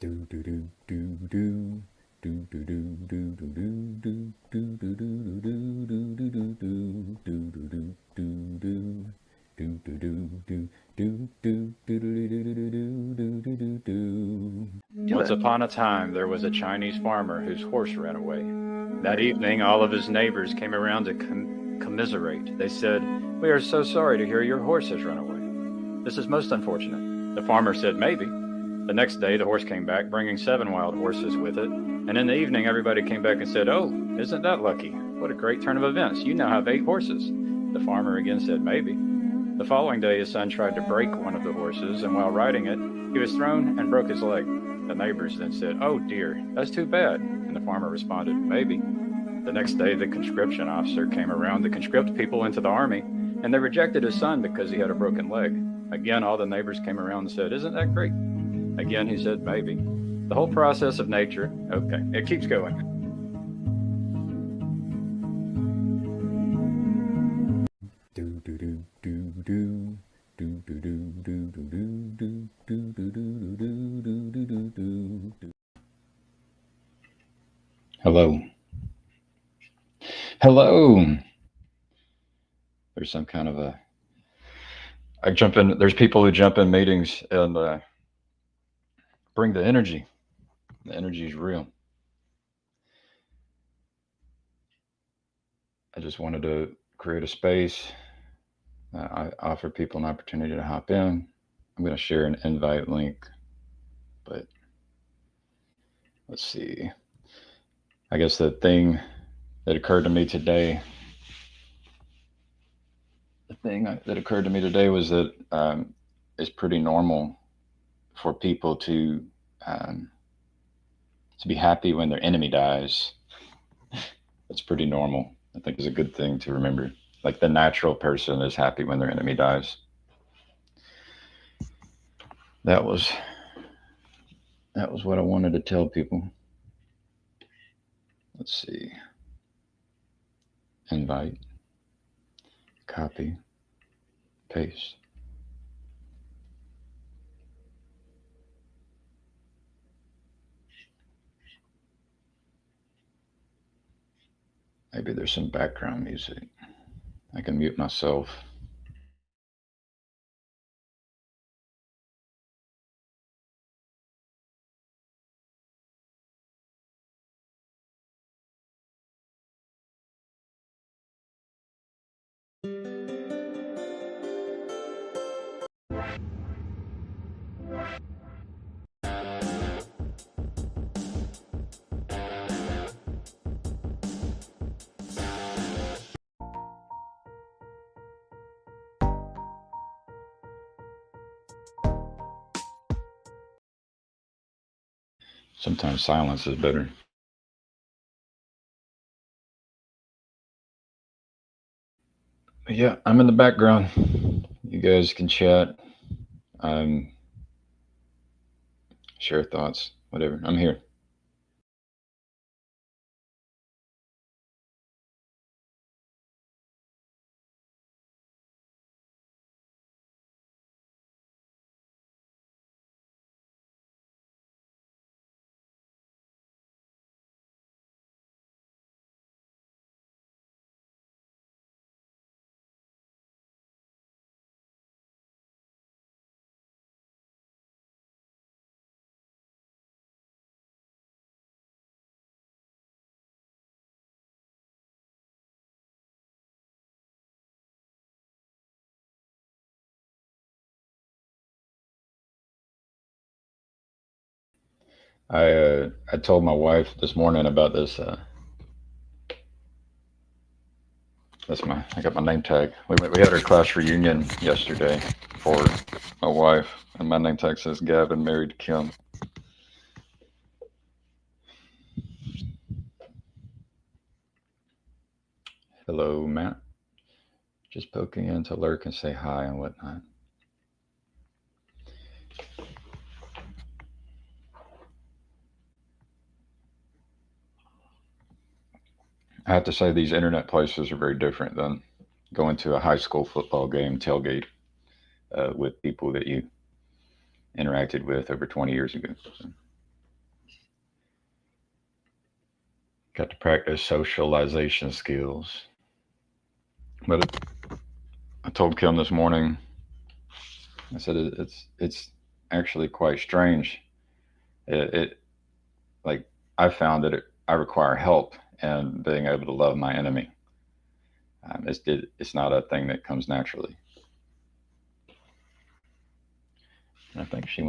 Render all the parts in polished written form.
Once upon a time, there was a Chinese farmer whose horse ran away. That evening, all of his neighbors came around to commiserate. They said, "We are so sorry to hear your horse has run away. This is most unfortunate." The farmer said, "Maybe." The next day, the horse came back, bringing 7 wild horses with it. And in the evening, everybody came back and said, "Oh, isn't that lucky? What a great turn of events. You now have 8 horses." The farmer again said, "Maybe." The following day, his son tried to break one of the horses, and while riding it, he was thrown and broke his leg. The neighbors then said, "Oh dear, that's too bad." And the farmer responded, "Maybe." The next day, the conscription officer came around to conscript people into the army, and they rejected his son because he had a broken leg. Again, all the neighbors came around and said, "Isn't that great?" Again, he said, "Maybe." The whole process of nature, okay, it keeps going. Hello. Hello. There's some kind of a. I jump in. There's people who jump in meetings and bring the energy. The energy is real. I just wanted to create a space. I offer people an opportunity to hop in. I'm going to share an invite link, but let's see. I guess the thing that occurred to me today, was that it's pretty normal for people um, to be happy when their enemy dies. That's pretty normal. I think is a good thing to remember. Like the natural person is happy when their enemy dies. That was what I wanted to tell people. Let's see. Invite, copy, paste. Maybe there's some background music. I can mute myself. Sometimes silence is better. But yeah, I'm in the background. You guys can chat, um, share thoughts, whatever. I'm here. I told my wife this morning about this. I got my name tag. We had our class reunion yesterday for my wife, and my name tag says Gavin married Kim. Hello, Matt. Just poking in to lurk and say hi and whatnot. I have to say these internet places are very different than going to a high school football game tailgate with people that you interacted with over 20 years ago. So Got to practice socialization skills. But I told Kim this morning, I said it's actually quite strange. It like I found that I require help in being able to love my enemy. It's not a thing that comes naturally. I think she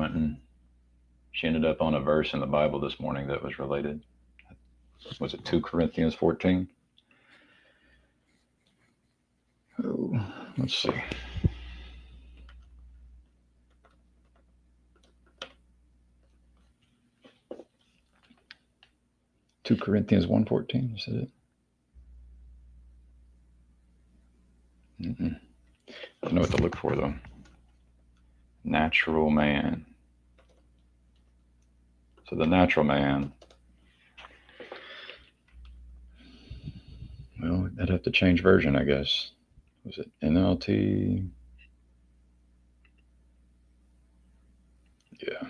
ended up on a verse in the Bible this morning that was related. Was it 2 Corinthians 14? Oh, let's see. 2 Corinthians 1:14, is that it? I know what to look for, though. Natural man. So the natural man. Well, I'd have to change version, I guess. Was it NLT? Yeah.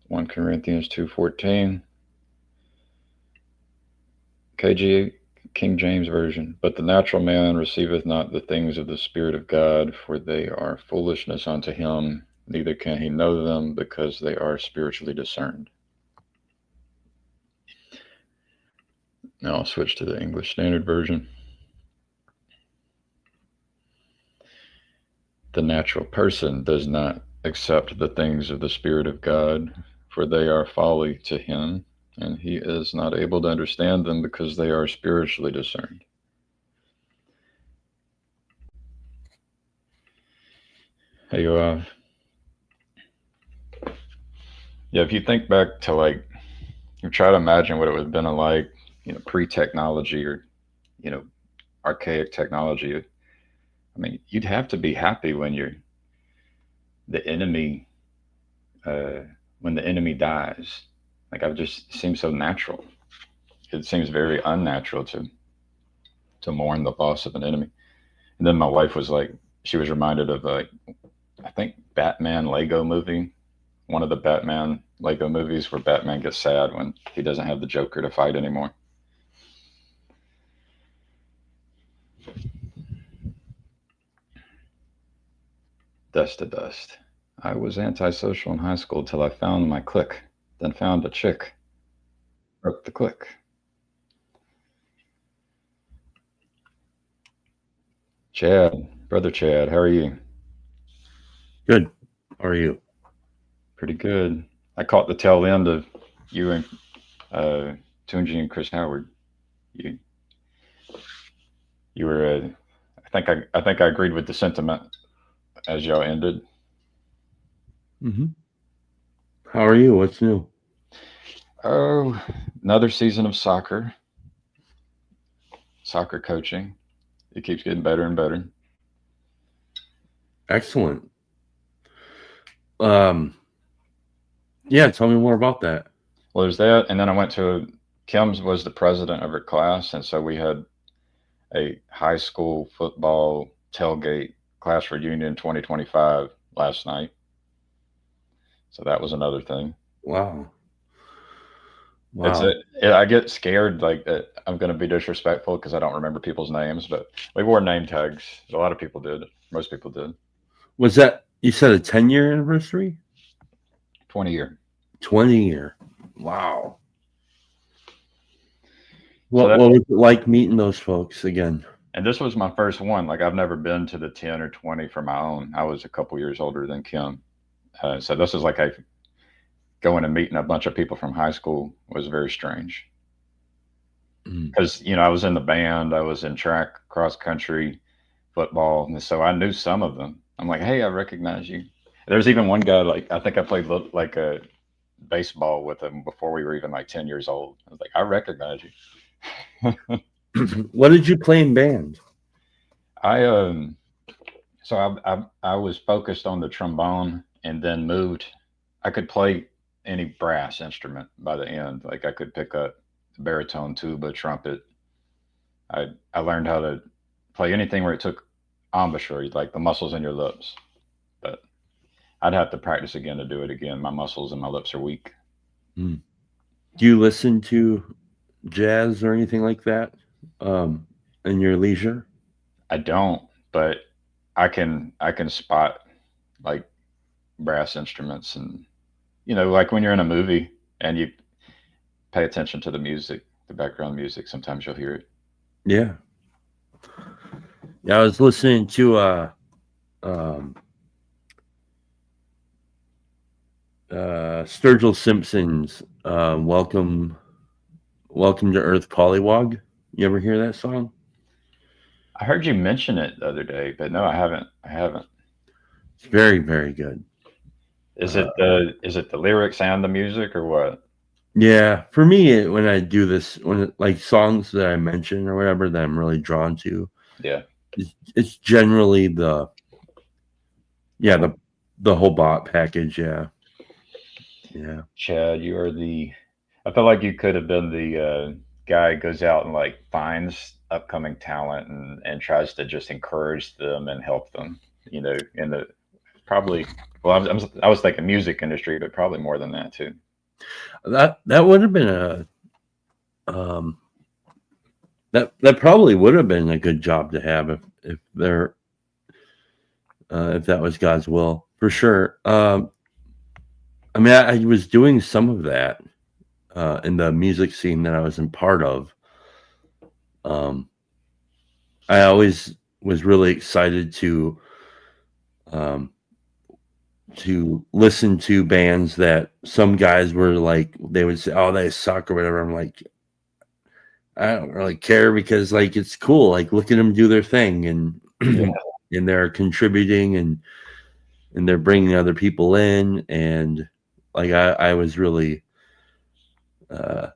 One Corinthians 2:14. KG King James Version. But the natural man receiveth not the things of the Spirit of God, for they are foolishness unto him, neither can he know them, because they are spiritually discerned. Now I'll switch to the English Standard Version. The natural person does not accept the things of the Spirit of God, for they are folly to him, and he is not able to understand them because they are spiritually discerned. Hey, yeah, if you think back to you try to imagine what it would have been like, pre-technology or, you know, archaic technology. I mean, you'd have to be happy when the enemy, uh, when the enemy dies. Like, it just seems so natural. It seems very unnatural to mourn the loss of an enemy. And then my wife was like, she was reminded of I think Batman Lego movie, one of the Batman Lego movies where Batman gets sad when he doesn't have the Joker to fight anymore. Dust to dust. I was antisocial in high school till I found my clique, then found a chick. Broke the clique. Chad, brother Chad, how are you? Good. How are you? Pretty good. I caught the tail end of you and uh, Tunji and Chris Howard. You you were. I think I agreed with the sentiment as y'all ended. Mm-hmm. How are you? What's new? Oh, another season of soccer coaching. It keeps getting better and better. Excellent. Um, yeah, tell me more about that. Well, there's that, and then I went to Kim's was the president of her class, and so we had a high school football tailgate class reunion 2025 last night. So that was another thing. Wow. It's Wow. I get scared like that I'm going to be disrespectful because I don't remember people's names, but we wore name tags. A lot of people did. Most people did. Was that, you said, a 10-year anniversary? 20 year. 20-year. Wow. So What was it like meeting those folks again? and this was my first one. Like I've never been to the 10 or 20 for my own. I was a couple years older than Kim. So this is like going and meeting a bunch of people from high school was very strange. Mm. Because I was in the band, I was in track, cross country, football, and so I knew some of them. I'm like, hey, I recognize you. There's even one guy like I think I played like a baseball with him before we were even like 10 years old. I was like, I recognize you. What did you play in band? I so I was focused on the trombone and then moved. I could play any brass instrument by the end. Like I could pick up baritone, tuba, trumpet, I learned how to play anything where it took embouchure, like the muscles in your lips. But I'd have to practice again to do it again. My muscles and my lips are weak. Mm. Do you listen to jazz or anything like that in your leisure? I don't, but I can spot like brass instruments, and like when you're in a movie and you pay attention to the music, the background music, sometimes you'll hear it. Yeah. Yeah, I was listening to um, Sturgill Simpson's Welcome to Earth Pollywog. You ever hear that song? I heard you mention it the other day, but no, I haven't. I haven't. It's very, very good. Is it the lyrics and the music or what? Yeah, for me, when I do this, like songs that I mention or whatever that I'm really drawn to, Yeah. it's generally the whole bot package. Yeah, yeah, Chad, you are the. I feel like you could have been the guy who goes out and like finds upcoming talent and tries to just encourage them and help them. In the probably. Well, I was thinking music industry, but probably more than that too. that would have been a um that probably would have been a good job to have if that was God's will for sure. I mean, I was doing some of that in the music scene that I was in part of. Um, I always was really excited um, to listen to bands that some guys were like, they would say, "Oh, they suck" or whatever. I'm like, I don't really care because like it's cool. Like look at them do their thing and Yeah. and they're contributing and they're bringing other people in and like I was really uh,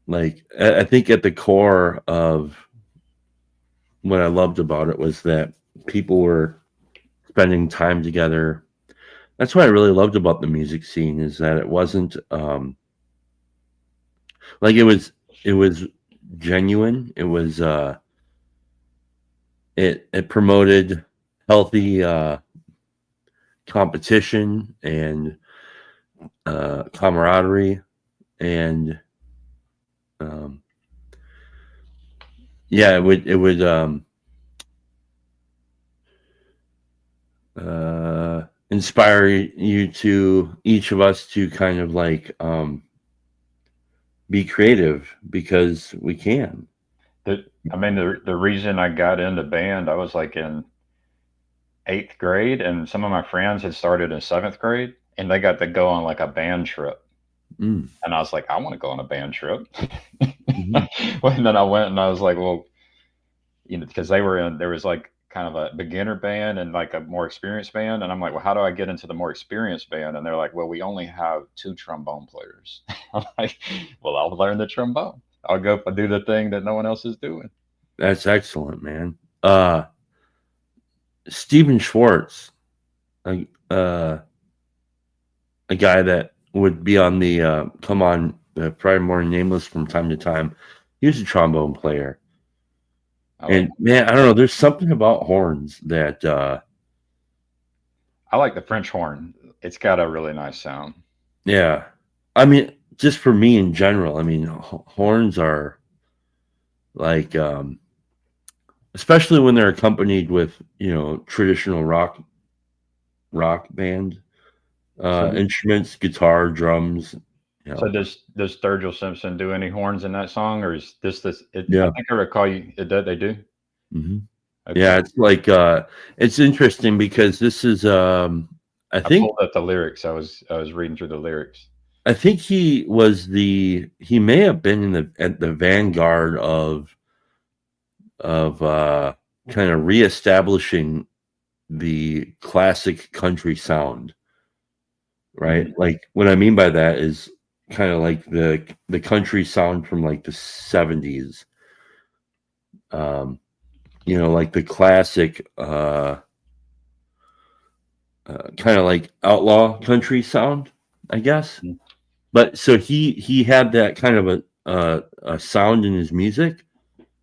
like I think at the core of what I loved about it was that people were spending time together. That's what I really loved about the music scene is that it wasn't like it was genuine. It promoted healthy competition and camaraderie and um, yeah, it would inspire you to each of us to kind of like be creative because we can. I mean, the reason I got into band, I was like in eighth grade, and some of my friends had started in seventh grade, and they got to go on like a band trip. Mm. And I was like, I want to go on a band trip. Hmm. Well, and then I went and I was like, well, because there was like kind of a beginner band and like a more experienced band. And I'm like, well, how do I get into the more experienced band? And they're like, well, we only have two trombone players. I'm like, well, I'll learn the trombone. I'll go do the thing that no one else is doing. That's excellent, man. Steven Schwartz, a, uh, a guy that would be on the come on Friday Morning Nameless from time to time. He was a trombone player, I like and man, I don't know. There's something about horns that I like the French horn. It's got a really nice sound. yeah. I mean, just for me in general, I mean, horns are like, especially when they're accompanied with traditional rock band So instruments, guitar, drums. You so know, does Sturgill Simpson do any horns in that song, or is this? I yeah, think I recall you. They do. hmm Okay, yeah. It's like it's interesting because this is I I think pulled up the lyrics. I was reading through the lyrics. I think he may have been at the vanguard of kind of reestablishing the classic country sound, right? Mhm. Like what I mean by that is kind of like the country sound from like the 70s. Um, like the classic kind of like outlaw country sound, I guess. But so he had that kind of a sound in his music,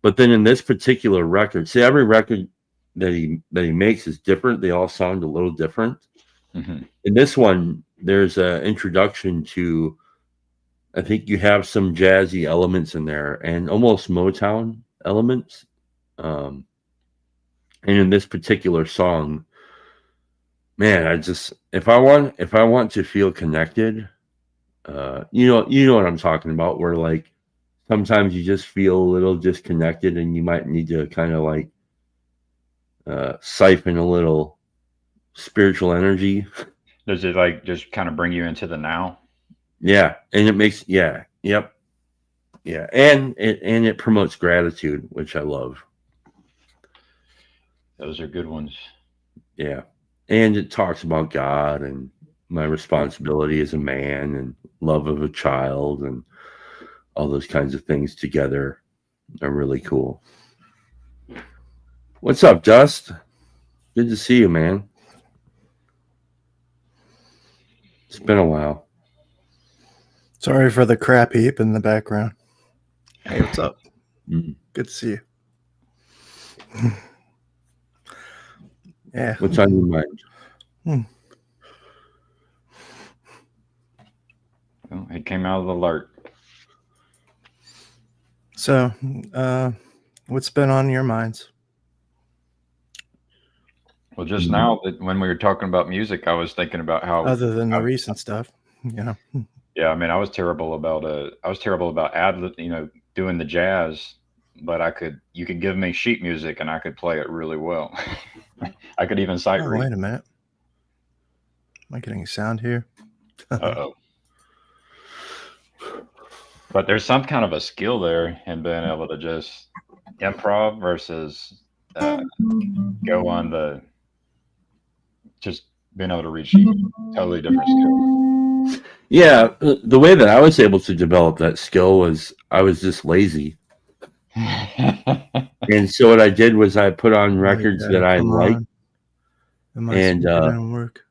But then in this particular record, see, every record that he makes is different. They all sound a little different. Mm-hmm. In this one, there's an introduction to, I think you have some jazzy elements in there and almost Motown elements. Um, and in this particular song, man, if I want to feel connected, you know what I'm talking about, where like sometimes you just feel a little disconnected and you might need to kind of like siphon a little spiritual energy. Does it like just kind of bring you into the now? Yeah, and it makes yep, yeah, and it promotes gratitude, which I love. Those are good ones. Yeah, and it talks about God and my responsibility as a man and love of a child and all those kinds of things together are really cool. What's up, Dust? Good to see you, man. It's been a while. Sorry for the crap heap in the background. Hey, what's up? Mm. Good to see you. Yeah. What's on your mind? Well, it came out of the alert. So, what's been on your minds? Well, just now that when we were talking about music, I was thinking about how, Other than the recent stuff, yeah. yeah, I mean, I was terrible about doing the jazz, but you could give me sheet music and I could play it really well. I could even sight Oh, read. wait a minute. Am I getting sound here? Uh-oh. But there's some kind of a skill there in being able to just improv versus go on just being able to read sheet. Totally different skill. Yeah, the way that I was able to develop that skill was I was just lazy. And so what I did was I put on records that I liked. And work.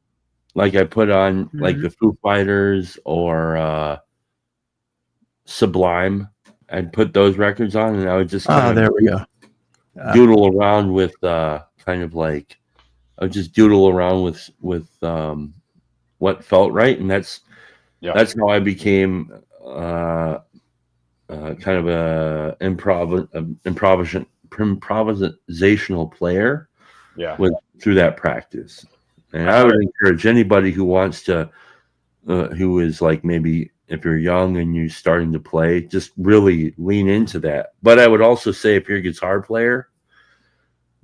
like I put on like the Foo Fighters or Sublime. I'd put those records on and I would just there we go. doodle around with kind of like I would just doodle around with what felt right, and that's how I became kind of a improvisational player. Yeah, through that practice. And I would encourage anybody who wants to, who is like maybe if you're young and you're starting to play, just really lean into that. But I would also say if you're a guitar player,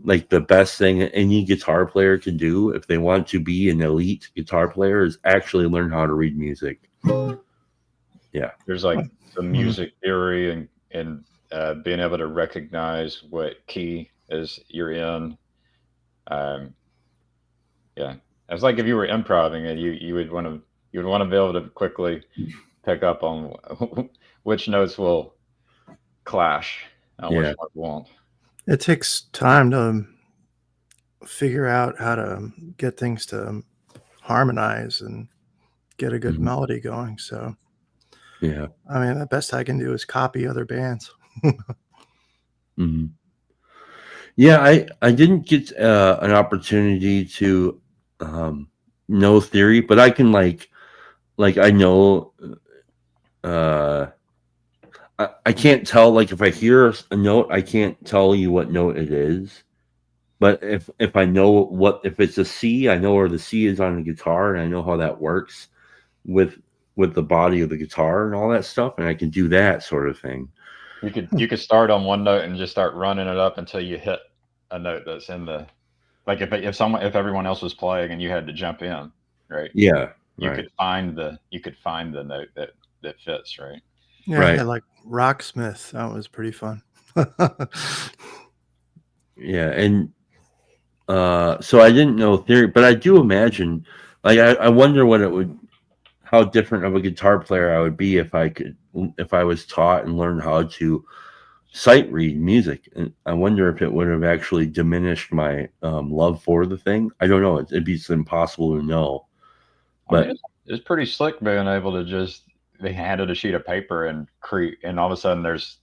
like the best thing any guitar player can do if they want to be an elite guitar player is actually learn how to read music. Yeah. There's like some music theory and being able to recognize what key is you're in. Yeah, it's like if you were improvising and you would want to be able to quickly pick up on which notes will clash and which ones won't. It takes time to figure out how to get things to harmonize and get a good melody going. So, yeah, I mean, the best I can do is copy other bands. Yeah, I didn't get an opportunity to know theory, but I can like I know I can't tell, like if I hear a note, I can't tell you what note it is. But if I know if it's a C, I know where the C is on the guitar and I know how that works with the body of the guitar and all that stuff, and I can do that sort of thing. You could start on one note and just start running it up until you hit a note that's in the, like if everyone else was playing and you had to jump in, right? Yeah, you could find the note that fits, right? Yeah, right. Yeah, like Rocksmith. That was pretty fun. Yeah, and so I didn't know theory, but I do imagine, like I wonder how different of a guitar player I would be if I was taught and learned how to sight read music. And I wonder if it would have actually diminished my love for the thing. I don't know. It'd be impossible to know. But I mean, it's pretty slick being able to just be handed a sheet of paper and create, and all of a sudden there's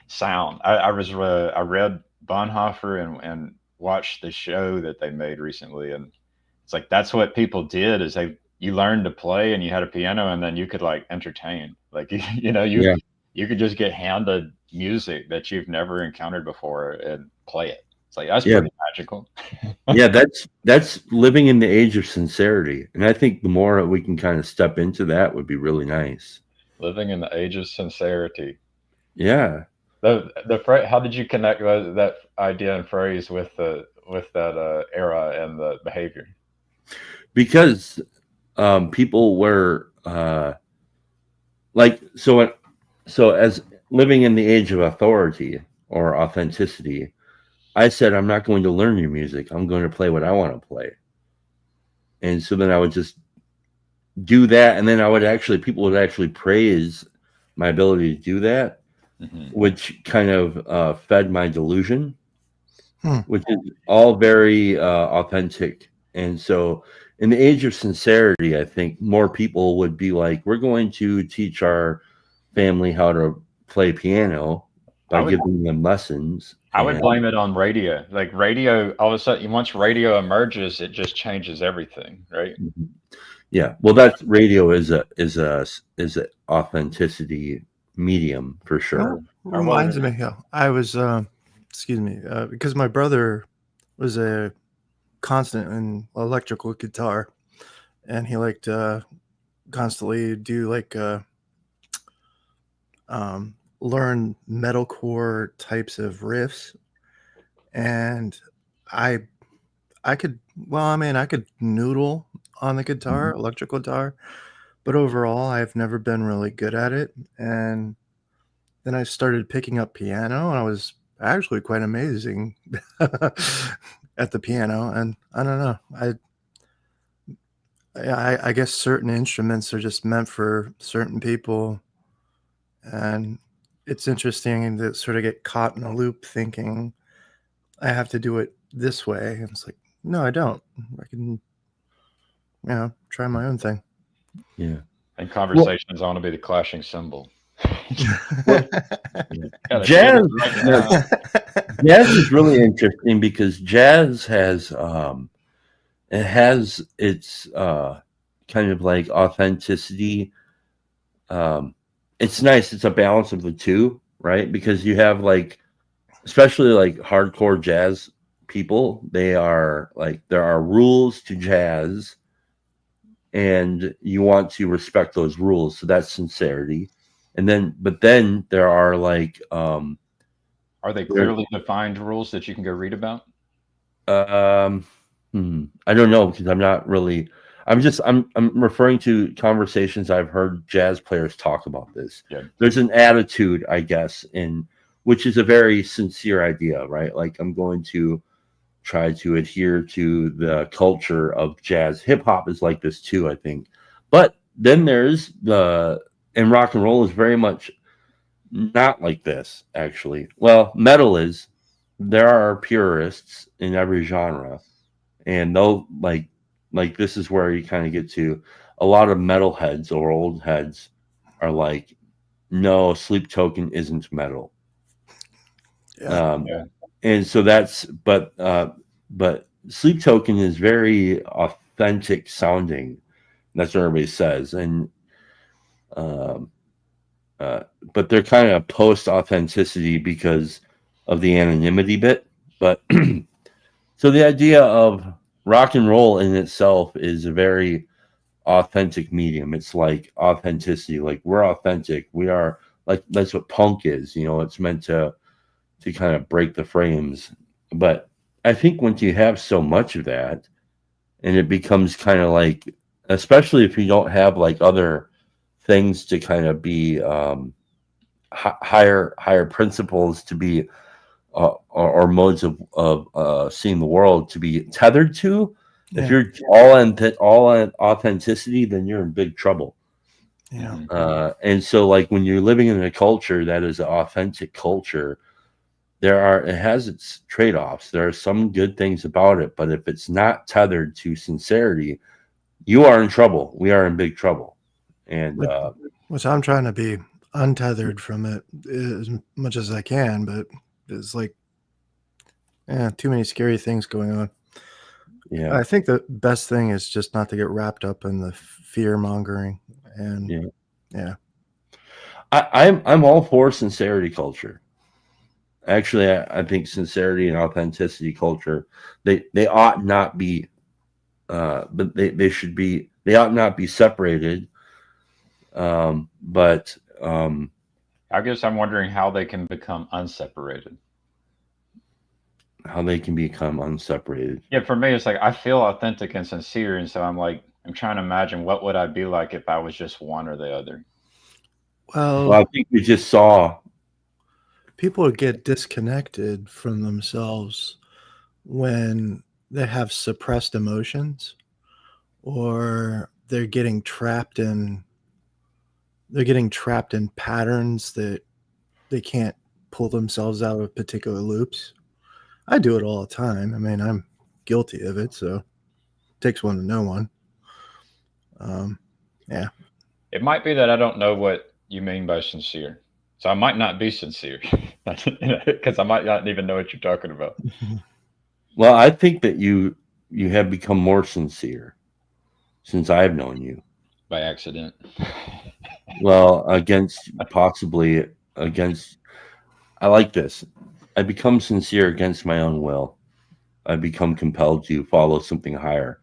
sound. I read Bonhoeffer and watched the show that they made recently, and it's like that's what people did is you learned to play and you had a piano and then you could like entertain. Like Yeah. you could just get handed music that you've never encountered before and play it. It's like that's Yeah. pretty magical. Yeah, that's living in the age of sincerity. And I think the more we can kind of step into that would be really nice. Living in the age of sincerity. Yeah. How did you connect that idea and phrase with that era and the behavior? Because people were like so as living in the age of authority or authenticity, I said I'm not going to learn your music. I'm going to play what I want to play. And so then I would just do that, and then people would actually praise my ability to do that, Hmm. which kind of fed my delusion, Hmm. which is all very authentic. And so in the age of sincerity, I think more people would be like, we're going to teach our family how to play piano I by would giving them lessons. I would And blame it on radio. Like radio, all of a sudden, once radio emerges, it just changes everything, right? yeah, well, that's radio is a authenticity medium for That sure. Or what? reminds me, I was, excuse me, because my brother was a constant in electrical guitar, and he liked constantly do like learn metalcore types of riffs, and I I could I could noodle on the guitar, Mhm. electrical guitar, but overall I've never been really good at it. And then I started picking up piano, and I was actually quite amazing at the piano. And I don't know, I guess certain instruments are just meant for certain people, and it's interesting to sort of get caught in a loop thinking I have to do it this way. And it's like, no, I don't. I can, try my own thing. Yeah. And Well, conversations I want to be the clashing cymbal. well, Gotta get jazz, it right yeah, now. jazz is really interesting because jazz has it has its kind of like authenticity. Um, it's nice. It's a balance of the two, right? Because you have like, especially like hardcore jazz people, they are like there are rules to jazz, and you want to respect those rules. So that's sincerity. And then, but then there are like Are they there clearly defined rules that you can go read about? Um, I don't know because I'm not really. I'm referring to conversations I've heard jazz players talk about this. Yeah. There's an attitude, I guess, in which is a very sincere idea, right? Like I'm going to try to adhere to the culture of jazz. Hip hop is like this too, I think. But then there's the and rock and roll is very much not like this, actually. Well, metal is. There are purists in every genre, and they'll like this is where you kind of get to a lot of metalheads or old heads are like, no, Sleep Token isn't metal. Yeah. Um, Yeah. and so but Sleep Token is very authentic sounding. That's what everybody says, and um, uh, but they're kind of post authenticity because of the anonymity bit. But so the idea of rock and roll in itself is a very authentic medium. It's like authenticity. Like we're authentic. We are like that's what punk is. It's meant to kind of break the frames. But I think once you have so much of that, and it becomes kind of like, especially if you don't have like other things to kind of be higher principles to be or modes of seeing the world to be tethered to. If Yeah. you're all in authenticity, then you're in big trouble. Yeah. Mhm. And so, like when you're living in a culture that is an authentic culture, it has its trade offs. There are some good things about it, but if it's not tethered to sincerity, you are in trouble. We are in big trouble. And Which I'm trying to be untethered from it as much as I can, but it's like, too many scary things going on. Yeah. I think the best thing is just not to get wrapped up in the fear mongering. And Yeah. yeah. I'm all for sincerity culture. Actually, I think sincerity and authenticity culture, they ought not be but they ought not be separated. But I guess I'm wondering how they can become unseparated. how they can become unseparated. Yeah, for me, it's like I feel authentic and sincere, and so I'm trying to imagine what would I be like if I was just one or the other. Well, Well, I think we just saw. people get disconnected from themselves when they have suppressed emotions, or they're getting trapped in patterns that they can't pull themselves out of particular loops. I do it all the time. I mean, I'm guilty of it, so it takes one to know one. Yeah. It might be that I don't know what you mean by sincere, so I might not be sincere because I might not even know what you're talking about Well, I think that you have become more sincere since I've known you. by accident. Well, possibly against. I like this. I become sincere against my own will. I become compelled to follow something higher.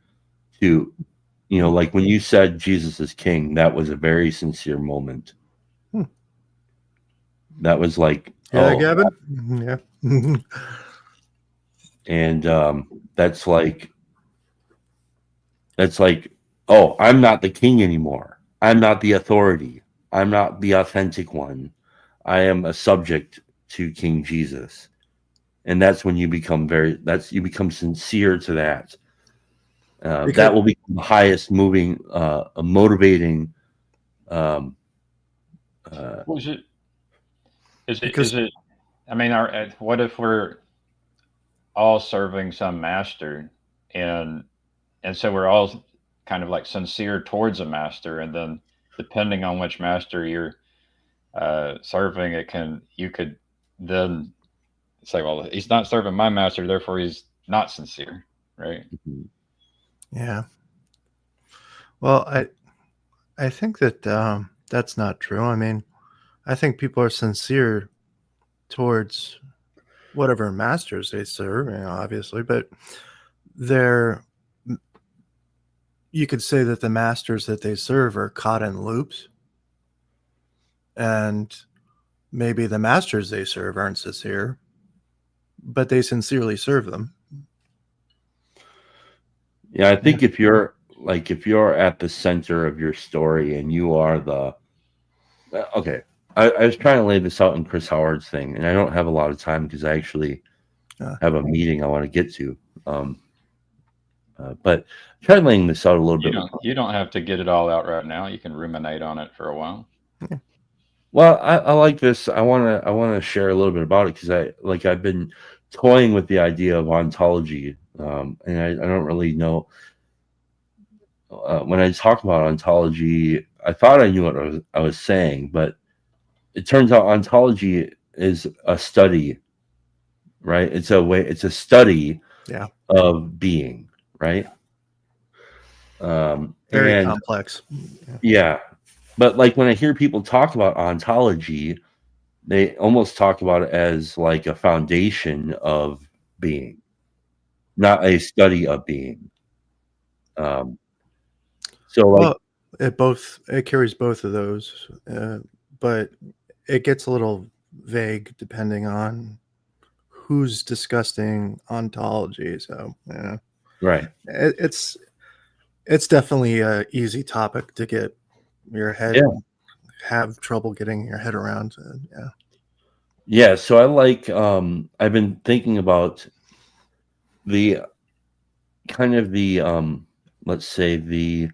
To like when you said Jesus is king, that was a very sincere moment. Hmm. That was like, Hear that, oh, Gavin? Yeah. and that's like, oh, I'm not the king anymore. I'm not the authority. I'm not the authentic one. I am a subject to King Jesus. And that's when you become you become sincere to that. Because That will become the highest moving, motivating. Well, is it? Is it? because Is it? I mean, what if we're all serving some master, and so we're all kind of like sincere towards a master, and then depending on which master you're serving, you could then say, well, he's not serving my master, therefore he's not sincere, right? yeah. Well, I think that that's not true. I mean, I think people are sincere towards whatever masters they serve, obviously, but they're you could say that the masters that they serve are caught in loops, and maybe the masters they serve aren't sincere, but they sincerely serve them. Yeah, I think if you're at the center of your story and you are the okay. I was trying to lay this out in Chris Howard's thing, and I don't have a lot of time because I actually Uh, have a meeting I want to get to. But try laying this out a little bit. You don't have to get it all out right now. You can ruminate on it for a while. yeah. Well, I like this. I want to share a little bit about it because I've been toying with the idea of ontology, and I don't really know. When I talk about ontology, I thought I knew what I was saying, but it turns out ontology is a study, right? It's a study Yeah. of being, right? Very And complex. yeah, but like when I hear people talk about ontology, they almost talk about it as like a foundation of being, not a study of being. Um, so like, Well, it carries both of those, but it gets a little vague depending on who's discussing ontology. So yeah, right. it's definitely a easy topic to get your head Yeah. have trouble getting your head around. Yeah. Yeah. So I've been thinking about the kind of let's say the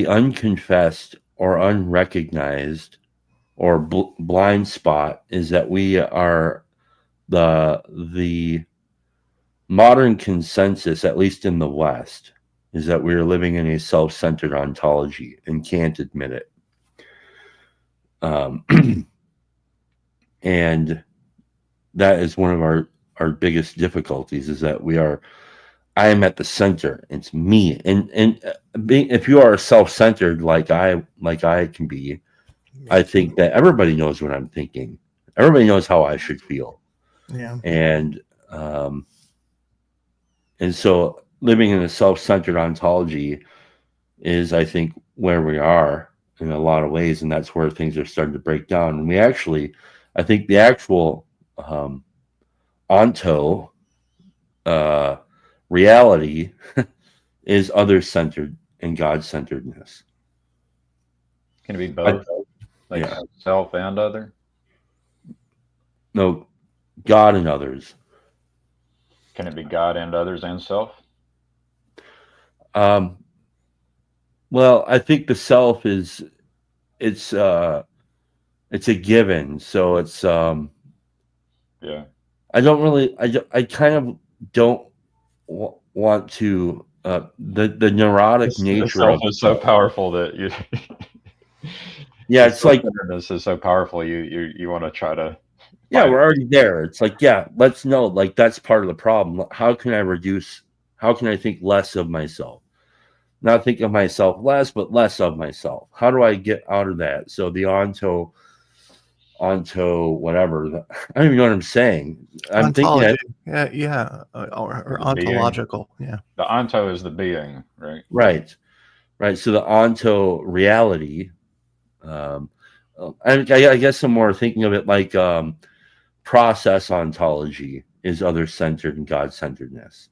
unconfessed or unrecognized or blind spot is that we are the modern consensus, at least in the West, is that we are living in a self-centered ontology and can't admit it. um, and that is one of our biggest difficulties is that I am at the center. It's me, and being, if you are self-centered like I can be, I think that everybody knows what I'm thinking. Everybody knows how I should feel, Yeah. and so living in a self-centered ontology is, I think, where we are in a lot of ways, and that's where things are starting to break down. And I think the actual onto uh, reality is other-centered and God-centeredness. Can it be I, both, like yeah, self and other? no, God and others. Can it be God and others and self? Um, well, I think the self is it's uh, it's a given, so it's Yeah. I don't really I kind of don't want to the neurotic The nature self of is so self. powerful that you. Yeah, The it's like, self-centeredness is so powerful. You want to try to yeah, fight we're it. already there. It's like, yeah, let's know, like, that's part of the problem. How can I think less of myself? Not think of myself less, but less of myself. How do I get out of that? So the onto whatever. I don't even know what I'm saying. I'm thinking Ontology. that, Yeah, yeah. Or Or the being. ontological. Yeah. The onto is the being, right? right, right. So the onto reality. Um, I guess I'm more thinking of it like process ontology is other centered and God centeredness.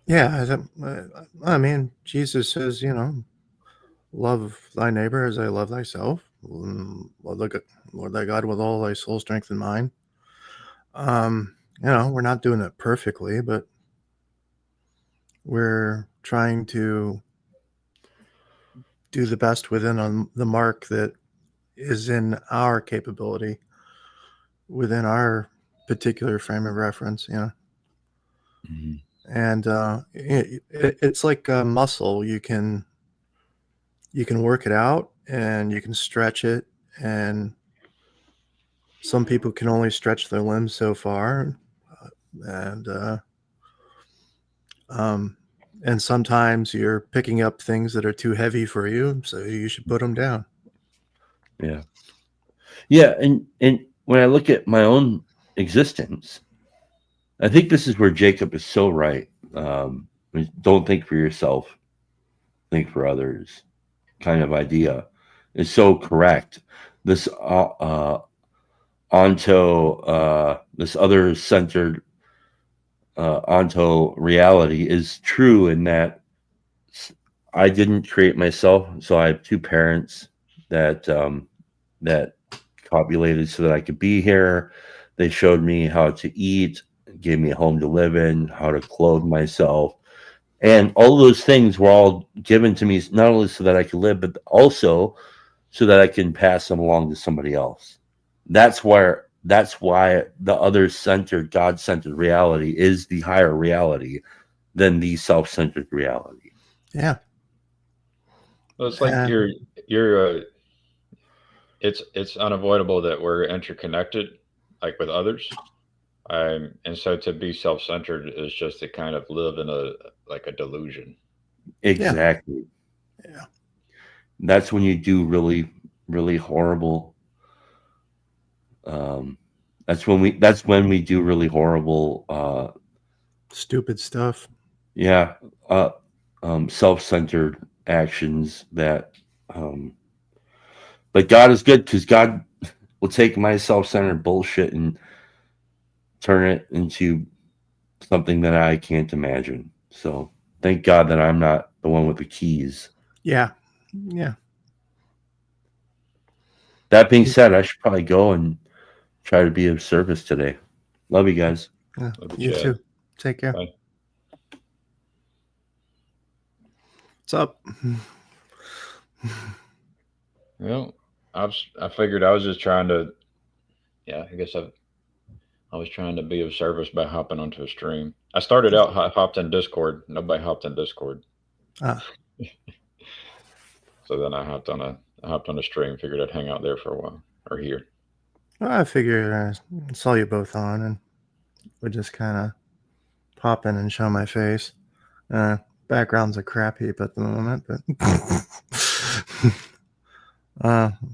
Yeah. I mean, Jesus says, love thy neighbor as I love thyself. Lord thy God with all thy soul, strength, and mind. We're not doing it perfectly, but we're trying to do the best within the mark that is in our capability, within our particular frame of reference. Mhm. And it's like a muscle. You can work it out and you can stretch it, and some people can only stretch their limbs so far, and um, and sometimes you're picking up things that are too heavy for you, so you should put them down. Yeah. Yeah. And when I look at my own existence, I think this is where Jacob is so right. Don't think for yourself, think for others kind of idea is so correct. This this other centered onto reality is true in that I didn't create myself. So I have two parents that that copulated so that I could be here. They showed me how to eat, gave me a home to live in, how to clothe myself. And all those things were all given to me not only so that I could live, but also so that I can pass them along to somebody else. That's why the other centered, God centered reality is the higher reality than the self centered reality. Yeah. Well, it's like And you're. It's unavoidable that we're interconnected, like with others. And so to be self-centered is just to kind of live in a like a delusion. yeah. Exactly. Yeah. That's when you do really, really horrible. Um, that's when we do really horrible. Stupid stuff. Yeah. Uh, self centered actions that. Um, but God is good because God will take my self centered bullshit and turn it into something that I can't imagine. So thank God that I'm not the one with the keys. Yeah. Yeah. That being said, I should probably go and try to be of service today. Love you guys. Yeah. Love you, You Chad. too. Take care. Bye. What's up? Well, I figured I was just trying to. Yeah, I was trying to be of service by hopping onto a stream. I started out hopped in Discord. Nobody hopped in Discord. Ah, So then I hopped on a stream, figured I'd hang out there for a while, or here. Well, I figured I saw you both on and would just kind of pop in and show my face. Backgrounds are crappy at the moment, but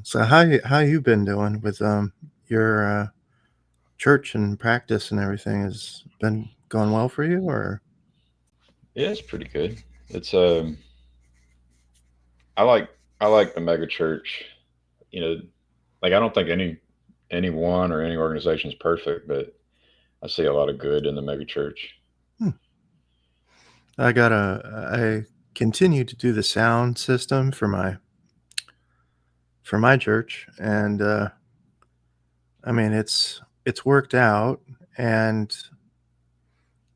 so how you been doing with your church and practice and everything? Has been going well for you, or? Yeah, it's pretty good. It's I like I like the mega church. You know, like I don't think anyone or any organization is perfect, but I see a lot of good in the mega church. Hmm. I continue to do the sound system for my church, and I mean it's worked out, and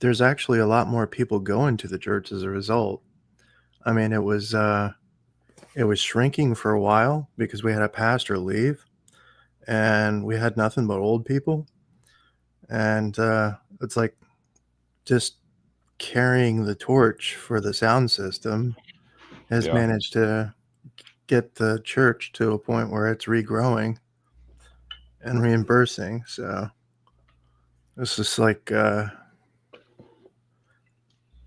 there's actually a lot more people going to the church as a result. I mean it was shrinking for a while because we had a pastor leave, and we had nothing but old people, and it's like just carrying the torch for the sound system has Yeah. managed to get the church to a point where it's regrowing and reimbursing. So it's just like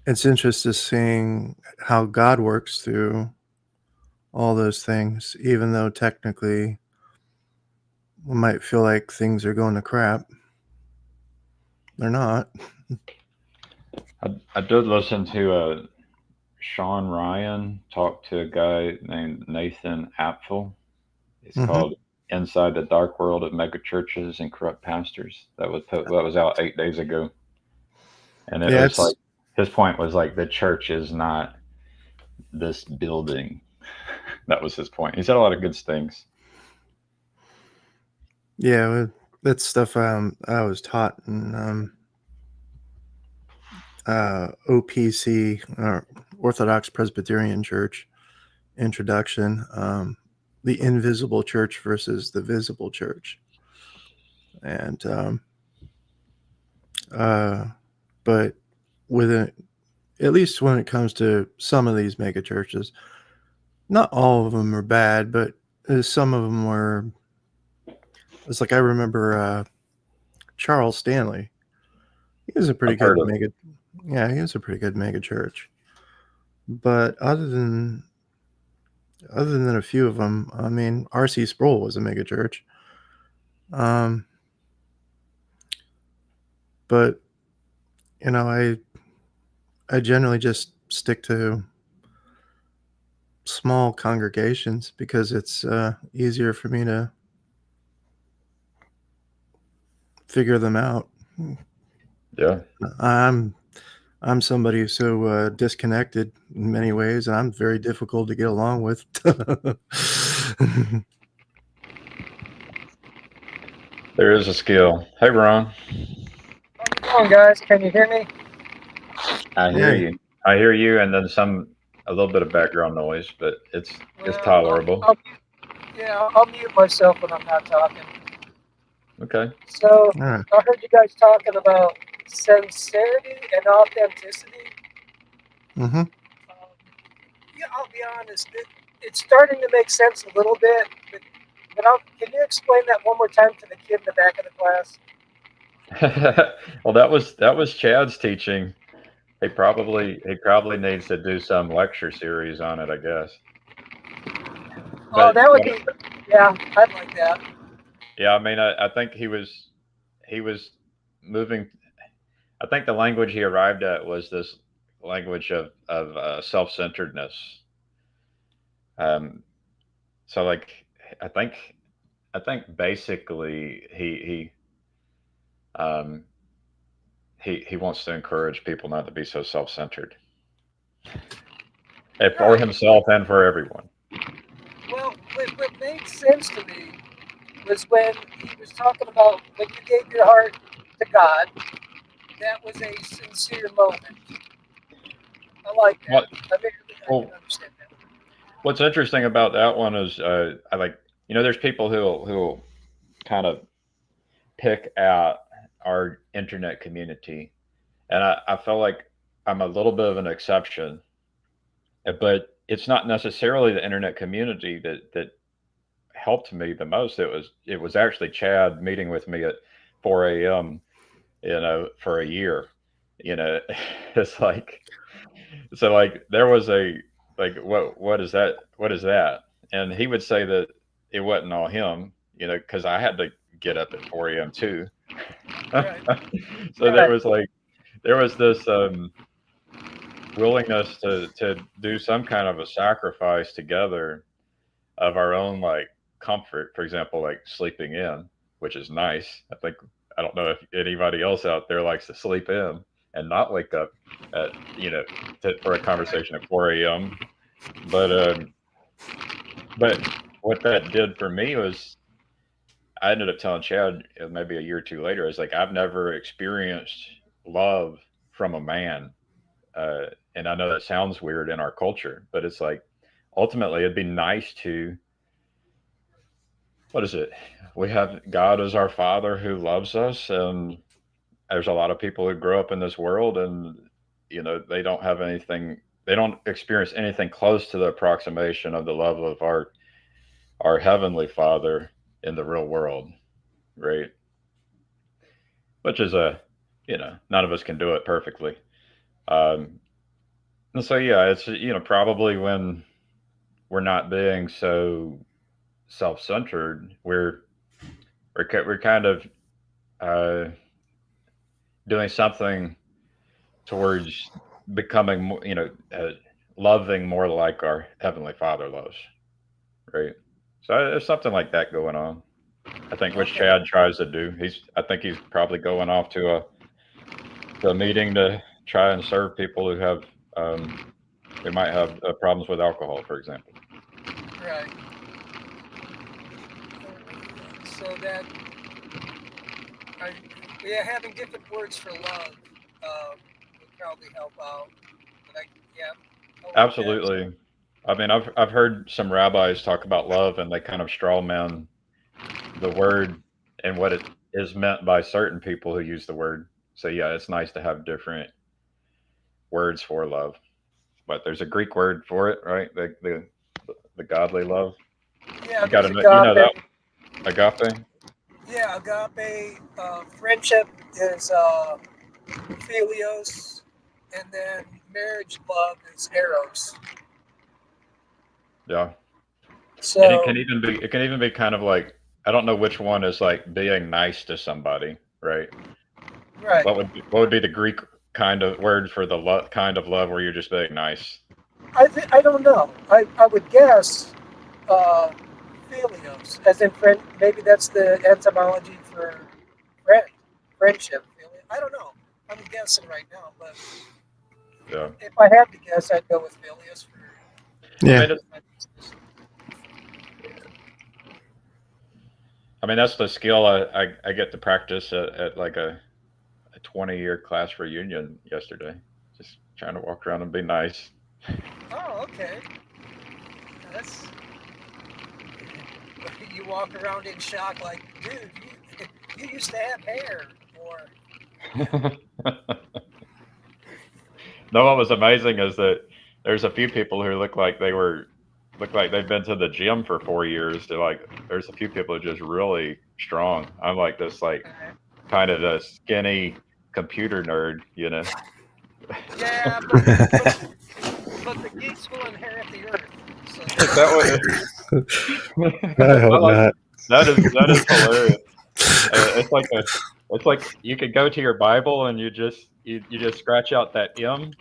it's interesting seeing how God works through all those things, even though technically we might feel like things are going to crap. They're not. I did listen to Sean Ryan talk to a guy named Nathan Apfel. It's Mm-hmm. called "Inside the Dark World of Mega Churches and Corrupt Pastors." That was out 8 days ago, and it Yeah, was like it's his point was like the church is not this building. That was his point. He said a lot of good things. yeah, that's stuff I was taught in OPC, or Orthodox Presbyterian Church introduction, the invisible church versus the visible church, and but with it, at least when it comes to some of these mega churches, not all of them are bad, but some of them were. It's like I remember Charles Stanley. He was a pretty I've heard good of mega. Yeah, he was a pretty good mega church. But other than a few of them, I mean, R.C. Sproul was a mega church. Um, but you know, I generally just stick to small congregations because it's easier for me to figure them out. Yeah. I'm I'm somebody who's so disconnected in many ways, and I'm very difficult to get along with. There is a skill. Hey, Ron. How you doing, guys? Can you hear me? I hear Yeah, you. I hear you, and then a little bit of background noise, but it's tolerable. I'll mute myself when I'm not talking. Okay. So all right. I heard you guys talking about sincerity and authenticity. Mm-hmm. Yeah, I'll be honest. It's starting to make sense a little bit, but can you explain that one more time to the kid in the back of the class? Well, that was Chad's teaching. He probably needs to do some lecture series on it, I guess. Oh, But that would be, yeah, I'd like that. yeah, I mean, I think he was moving. I think the language he arrived at was this language of self-centeredness. Um, so like, I think I think basically um, he wants to encourage people not to be so self-centered, for Right. himself and for everyone. Well, what made sense to me was when he was talking about when you gave your heart to God, that was a sincere moment. I like What that. I well, can understand that. what's interesting about that one is I like there's people who'll kind of pick out our internet community, and I feel like I'm a little bit of an exception, but it's not necessarily the internet community that helped me the most. It was actually Chad meeting with me at 4 a.m. For a year. You know, it's like so like there was a like what is that? What is that? And he would say that it wasn't all him. Because I had to get up at 4 a.m. too. Right. So Right. there was this willingness to do some kind of a sacrifice together of our own like comfort. For example, like sleeping in, which is nice. I don't know if anybody else out there likes to sleep in and not wake up at for a Right. conversation at 4 a.m. But what that did for me was I ended up telling Chad maybe a year or two later. I was like, I've never experienced love from a man, uh, and I know that sounds weird in our culture, but it's like ultimately it'd be nice to what is it? We have God as our Father who loves us, and there's a lot of people who grow up in this world, and they don't have anything. They don't experience anything close to the approximation of the love of our heavenly Father in the real world, right? Which is none of us can do it perfectly. Um, and so yeah, it's probably when we're not being so self-centered, we're kind of uh, doing something towards becoming more, loving more like our heavenly Father loves, right? So there's something like that going on. I think which Okay. Chad tries to do. I think he's probably going off to a meeting to try and serve people um, who might have problems with alcohol, for example. Right. So that I, yeah, having different words for love would probably help out. But yeah, I like that. Absolutely. I mean, I've heard some rabbis talk about love, and they kind of straw man the word and what it is meant by certain people who use the word. So yeah, it's nice to have different words for love. But there's a Greek word for it, right? The godly love. Yeah, You got there's to know, that agape. agape. Yeah, agape. Friendship is philios, and then marriage love is eros. Yeah, and So it can even be kind of like I don't know which one is like being nice to somebody, right? right. What would be the Greek kind of word for the kind of love where you're just being nice? I don't know. I would guess uh, philios, as in friend. Maybe that's the etymology for friend, friendship. I don't know. I'm guessing right now, but Yeah, if I had to guess, I'd go with philios for I Yeah. mean, that's the skill I get to practice at like a 20-year class reunion yesterday. Just trying to walk around and be nice. Oh, okay. That's you walk around in shock, like, dude, you used to have hair, or No, what was amazing is that there's a few people who look like they've been to the gym for 4 years. There's a few people who are just really strong. I'm like this like kind of a skinny computer nerd. yeah, but the geeks will inherit the earth. So Is that what? I I hope like not. that is hilarious. It's like you could go to your Bible and you just scratch out that M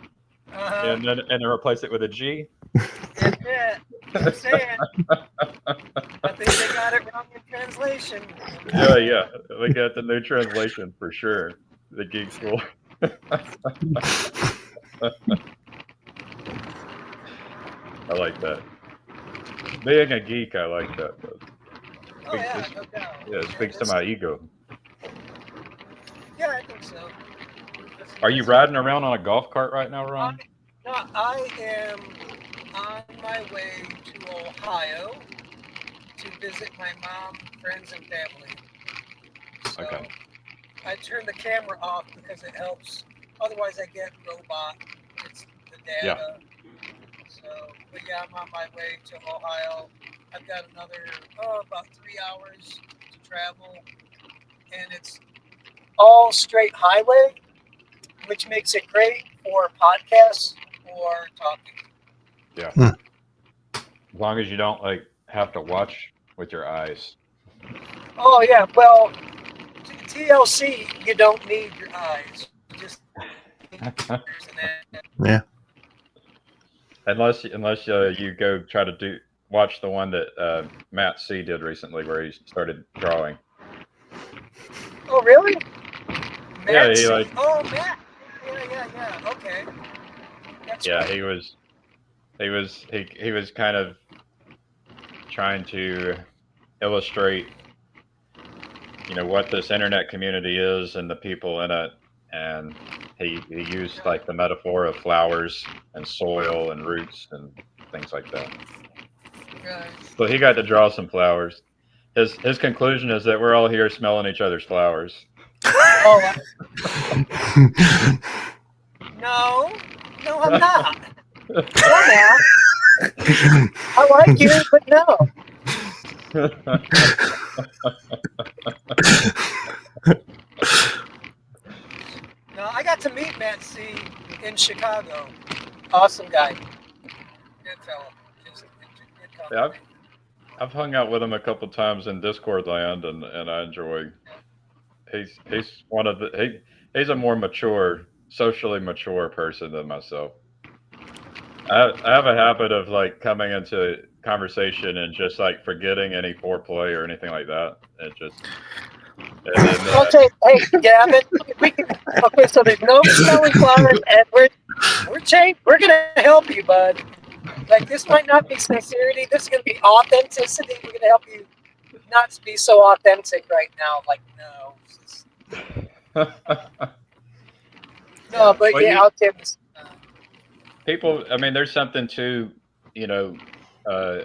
uh, and then replace it with a G. that's it. I'm saying, I think they got it wrong in translation. Yeah, yeah. We got the new translation for sure. The geeks will. I like that. Being a geek, I like that. Though. Oh Speaks yeah, this. no doubt. Yeah, it And speaks to this, my ego. yeah, I think so. Are you That's riding around on a golf cart right now, I, Ron? no, I am on my way to Ohio to visit my mom, friends, and family. So Okay. I turn the camera off because it helps. Otherwise, I get robot. It's the Yeah. data. So, but yeah, I'm on my way to Ohio. I've got another about 3 hours to travel, and it's all straight highway, which makes it great for podcasts or talking. Yeah. Hmm. As long as you don't like have to watch with your eyes. Oh yeah, well, TLC, you don't need your eyes. You just need your ears, and then Yeah. unless you go try to watch the one that Matt C did recently, where he started drawing. oh really? Yeah, Matt he C. like Oh Matt. Yeah. Okay, that's yeah right. he was kind of trying to illustrate what this internet community is and the people in it, and he used like the metaphor of flowers and soil and roots and things like that. Right. So he got to draw some flowers. His conclusion is that we're all here smelling each other's flowers. Oh no, I'm not. No, Matt. I like you, but no. No, I got to meet Matt C in Chicago. Awesome guy. Good fellow. Just good Yeah, company. I've hung out with him a couple times in Discord land, and I enjoy. He's one of the he's a more mature, socially mature person than myself. I have a habit of like coming into conversation and just like forgetting any foreplay or anything like that. It just and then Okay, hey Gavin, we can. Okay, so there's no smelling flowers, and we're gonna help you, bud. Like this might not be sincerity. This is gonna be authenticity. We're gonna help you not be so authentic right now. Like no, no, but well, yeah, I'll tell you. people. I mean, there's something to you know uh,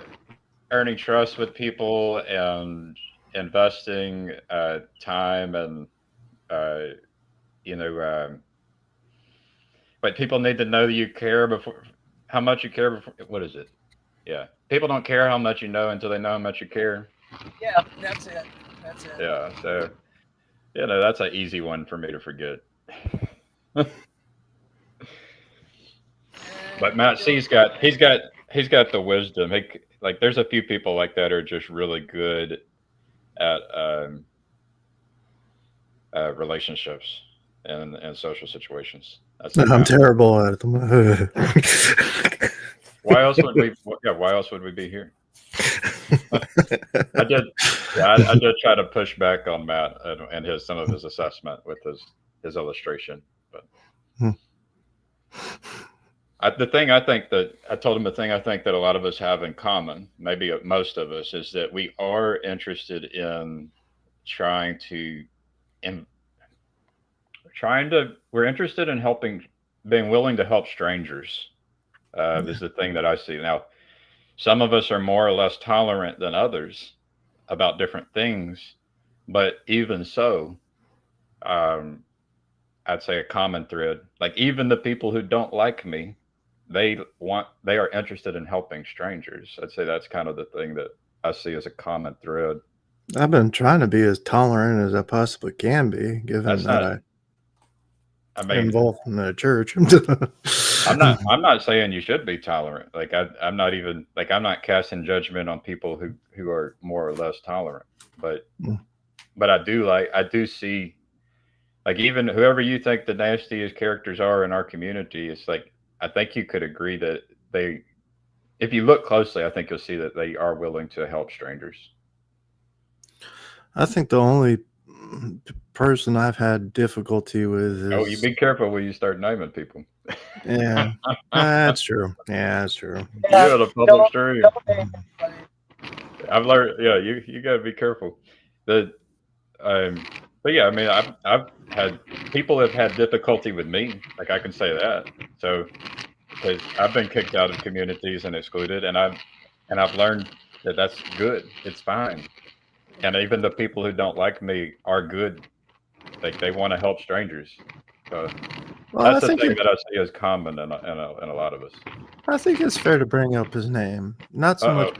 earning trust with people and investing time and uh, you know. But people need to know you care before how much you care before. What is it? Yeah, people don't care how much you know until they know how much you care. Yeah, that's it. That's it. Yeah, so that's an easy one for me to forget. But And Matt doing C's he's got the wisdom. Like there's a few people like that are just really good at relationships and social situations. That's like I'm Matt. terrible at them. Why else would we? Yeah, why else would we be here? I did. Yeah, I did try to push back on Matt and his some of his assessment with his illustration, but Hmm. the thing I think that I told him the thing I think that a lot of us have in common, maybe most of us, is that we are interested in trying to in we're interested in helping, being willing to help strangers. Is the thing that I see now. Some of us are more or less tolerant than others about different things, but even so, um, I'd say a common thread. Like even the people who don't like me, they are interested in helping strangers. I'd say that's kind of the thing that I see as a common thread. I've been trying to be as tolerant as I possibly can be, given That's that not. I'm I mean, involved in the church. I'm not. I'm not saying you should be tolerant. Like I'm not even like I'm not casting judgment on people who are more or less tolerant. But Mm. I do see like even whoever you think the nastiest characters are in our community, it's like I think you could agree that they, if you look closely, I think you'll see that they are willing to help strangers. I think the only person I've had difficulty with Oh, you is be careful when you start naming people. yeah, that's true. Yeah, that's true. You yeah, had a public don't stream. don't name anybody. I've learned. Yeah, you got to be careful. The but yeah, I mean, I've had people have had difficulty with me. Like I can say that. So because I've been kicked out of communities and excluded, and I've learned that that's good. It's fine. And even the people who don't like me are good. Like they want to help strangers. So Well, That's the thing that I see as common in a lot of us. I think it's fair to bring up his name, not so much Uh-oh.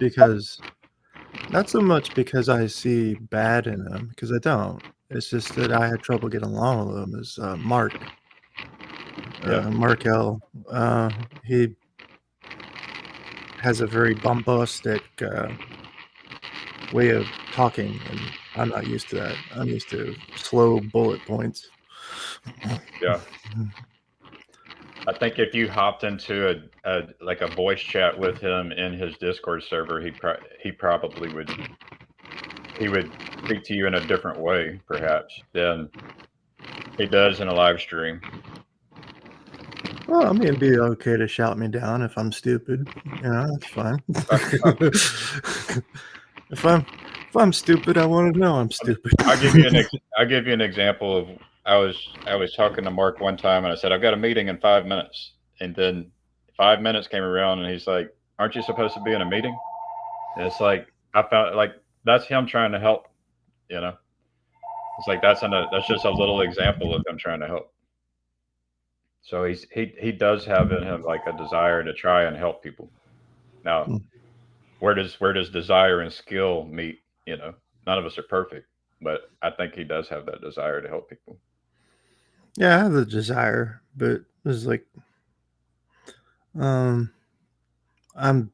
because I see bad in him, because I don't. It's just that I had trouble getting along with him. Is Mark Yeah. Mark L. He has a very bombastic way of talking, and I'm not used to that. I'm used to slow bullet points. Yeah. I think if you hopped into a voice chat with him in his Discord server, he probably would speak to you in a different way, perhaps, than he does in a live stream. Well, I mean, it'd be okay to shout me down if I'm stupid. You know, that's fine. if I'm stupid, I want to know I'm stupid. I'll give you an example of I was talking to Mark one time and I said I've got a meeting in 5 minutes, and then 5 minutes came around and he's like, "Aren't you supposed to be in a meeting?" And it's like I found like that's him trying to help. You know, it's like that's just a little example of him trying to help. So he does have in him like a desire to try and help people. Now, where does desire and skill meet? You know, none of us are perfect, but I think he does have that desire to help people. Yeah, I have the desire, but it's like, um, I'm.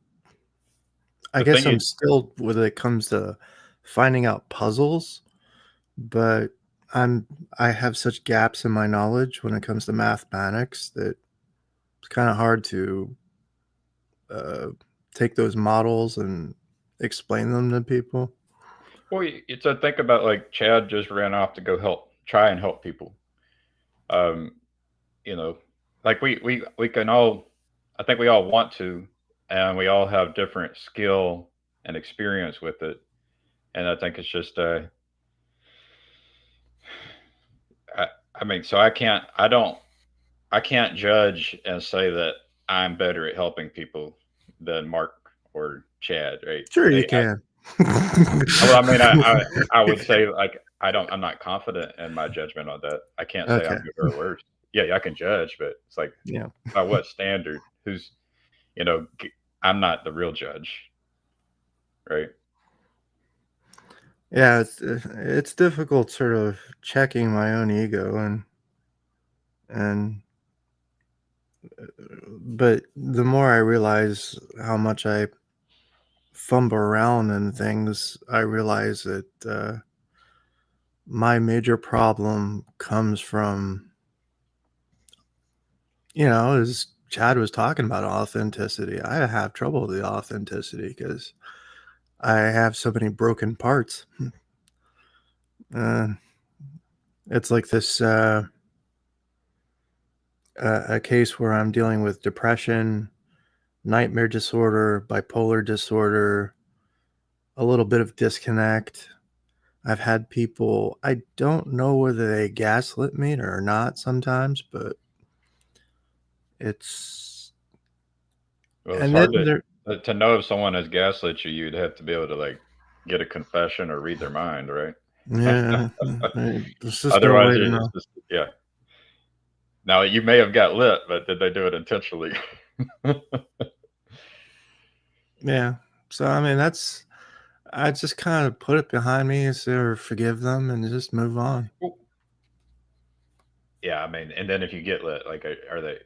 I The guess thing I'm is, still when it comes to finding out puzzles, but I have such gaps in my knowledge when it comes to mathematics that it's kind of hard to uh, take those models and explain them to people. well, it's a think about like Chad just ran off to go try and help people. Um, you know, like we can all, I think we all want to, and we all have different skill and experience with it, and I think it's just I, I mean, so I can't judge and say that I'm better at helping people than Mark or Chad, right? Sure, you can. Well, I mean, I would say like I'm not confident in my judgment on that. I can't say Okay. I'm good or worse. Yeah, I can judge, but it's like Yeah. by what standard? Who's you know, I'm not the real judge, right? Yeah, it's difficult sort of checking my own ego and but the more I realize how much I fumble around in things, I realize that my major problem comes from, as Chad was talking about authenticity. I have trouble with the authenticity because I have so many broken parts. Uh, it's like this a case where I'm dealing with depression, nightmare disorder, bipolar disorder, a little bit of disconnect. I've had people, I don't know whether they gaslit me or not sometimes, but it's, Well, it's and then hard there, to know if someone has gaslit you. You'd have to be able to like get a confession or read their mind, right? yeah, there's just no Otherwise, way to it's know. just yeah. Now you may have got lit, but did they do it intentionally? Yeah. So, I mean, I just kind of put it behind me or forgive them and just move on. Yeah, I mean, and then if you get lit, like, are they?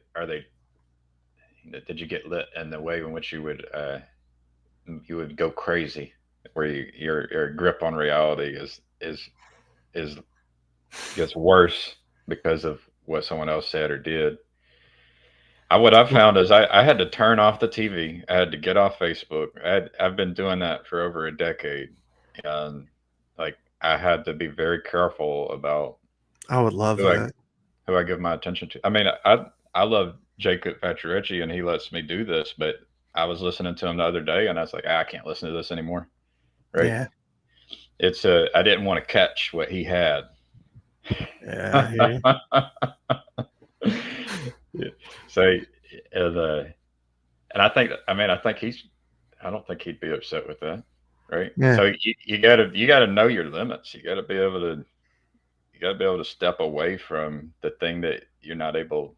Did you get lit in the way in which you would go crazy, where your grip on reality is gets worse because of what someone else said or did? What I found is I had to turn off the TV. I had to get off Facebook. I've been doing that for over a decade, and like I had to be very careful about I would love who I that. who I give my attention to. I mean, I love Jacob Facciocchi, and he lets me do this, but I was listening to him the other day, and I was like, I can't listen to this anymore. Right? Yeah. It's I didn't want to catch what he had. Yeah. I hear you. Yeah. So, the and I think I don't think he'd be upset with that, right? Yeah. So you gotta know your limits. You gotta be able to step away from the thing that you're not able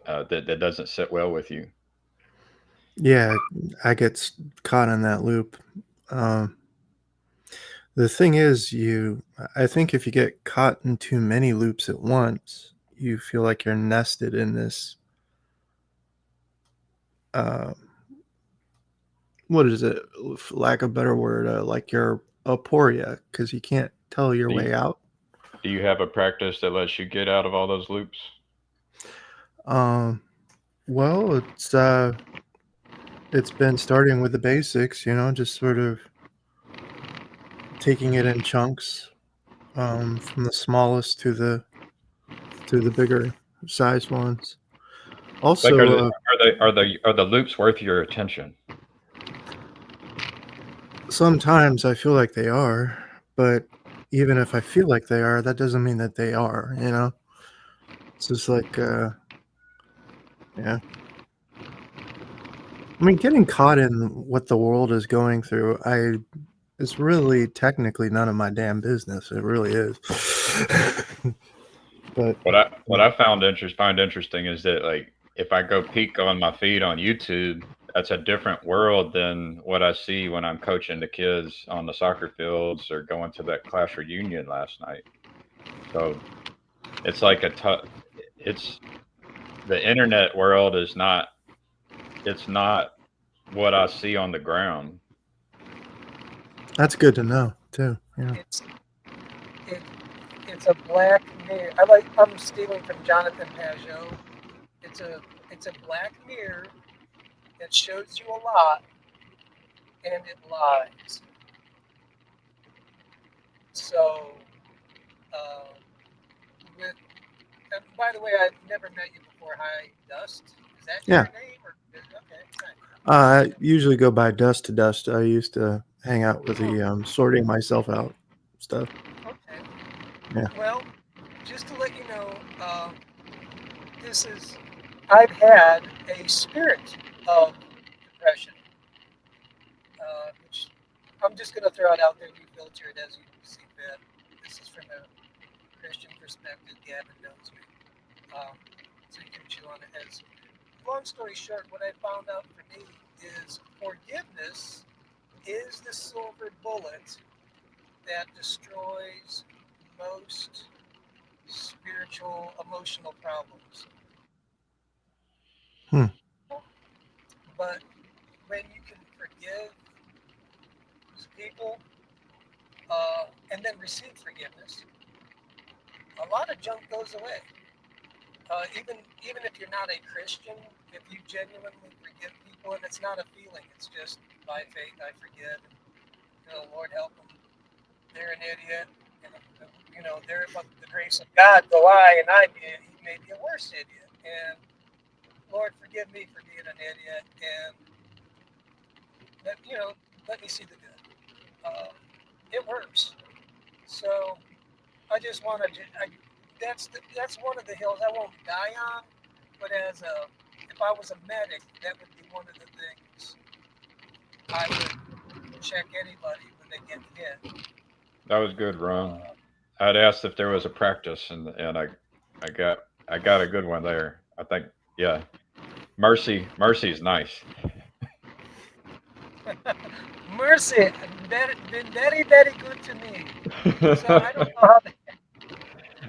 that doesn't sit well with you. Yeah, I get caught in that loop. Um, the thing is, I think if you get caught in too many loops at once, you feel like you're nested in this. Uh, what is it? For lack of a better word, like you're aporia because you can't tell your Do you, way out. do you have a practice that lets you get out of all those loops? Um, well, it's been starting with the basics, just sort of taking it in chunks, from the smallest to the bigger sized ones. Like, Also, are the loops worth your attention? sometimes I feel like they are, but even if I feel like they are, that doesn't mean that they are. It's just like, yeah. I mean, getting caught in what the world is going through, it's really technically none of my damn business. It really is. But What I find interesting is that, like, if I go peek on my feed on YouTube, that's a different world than what I see when I'm coaching the kids on the soccer fields or going to that class reunion last night. So it's like it's the internet world is not, it's not what I see on the ground. that's good to know too. Yeah. It's it, it's a black mirror. I'm stealing from Jonathan Pajot. It's a black mirror that shows you a lot and it lies. So, uh, with and by the way, I've never met you before. Hi, Dust. Is that Yeah. your name? Okay, nice. I usually go by dust to dust. I used to hang out with the sorting myself out stuff. Okay. Yeah. Well, just to let you know, I've had a spirit of depression, which I'm just going to throw it out there. You filter it as you see fit. This is from a Christian perspective. Gavin knows me. So you can chew on it. As long story short, what I found out for me is forgiveness is the silver bullet that destroys most spiritual, emotional problems. Hmm. But when you can forgive people and then receive forgiveness, a lot of junk goes away. Even if you're not a Christian, if you genuinely forgive people, and it's not a feeling, it's just by faith I forgive. And, Lord help them. They're an idiot. And, they're but the grace of God go I, and I did. He made me a worse idiot. And Lord forgive me for being an idiot. And let, let me see the good. It works. So I just want to. That's one of the hills I won't die on. But if I was a medic, that would be one of the things I would check anybody when they get hit. That was good, Ron. Uh, I'd asked if there was a practice, and I got I got a good one there. I think, yeah, mercy is nice. Mercy, been very, very good to me. So I don't know how.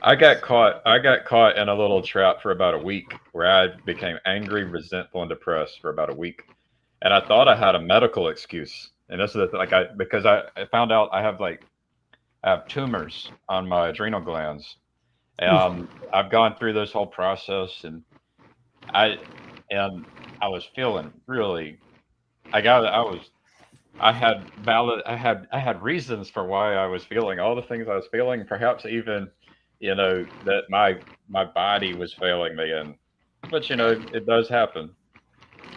I got caught in a little trap for about a week where I became angry, resentful, and depressed for about a week, and I thought I had a medical excuse. And this is like, I found out I have tumors on my adrenal glands. I've gone through this whole process, I and I was feeling really. I was I had reasons for why I was feeling all the things I was feeling, perhaps even, that my body was failing me, but it does happen.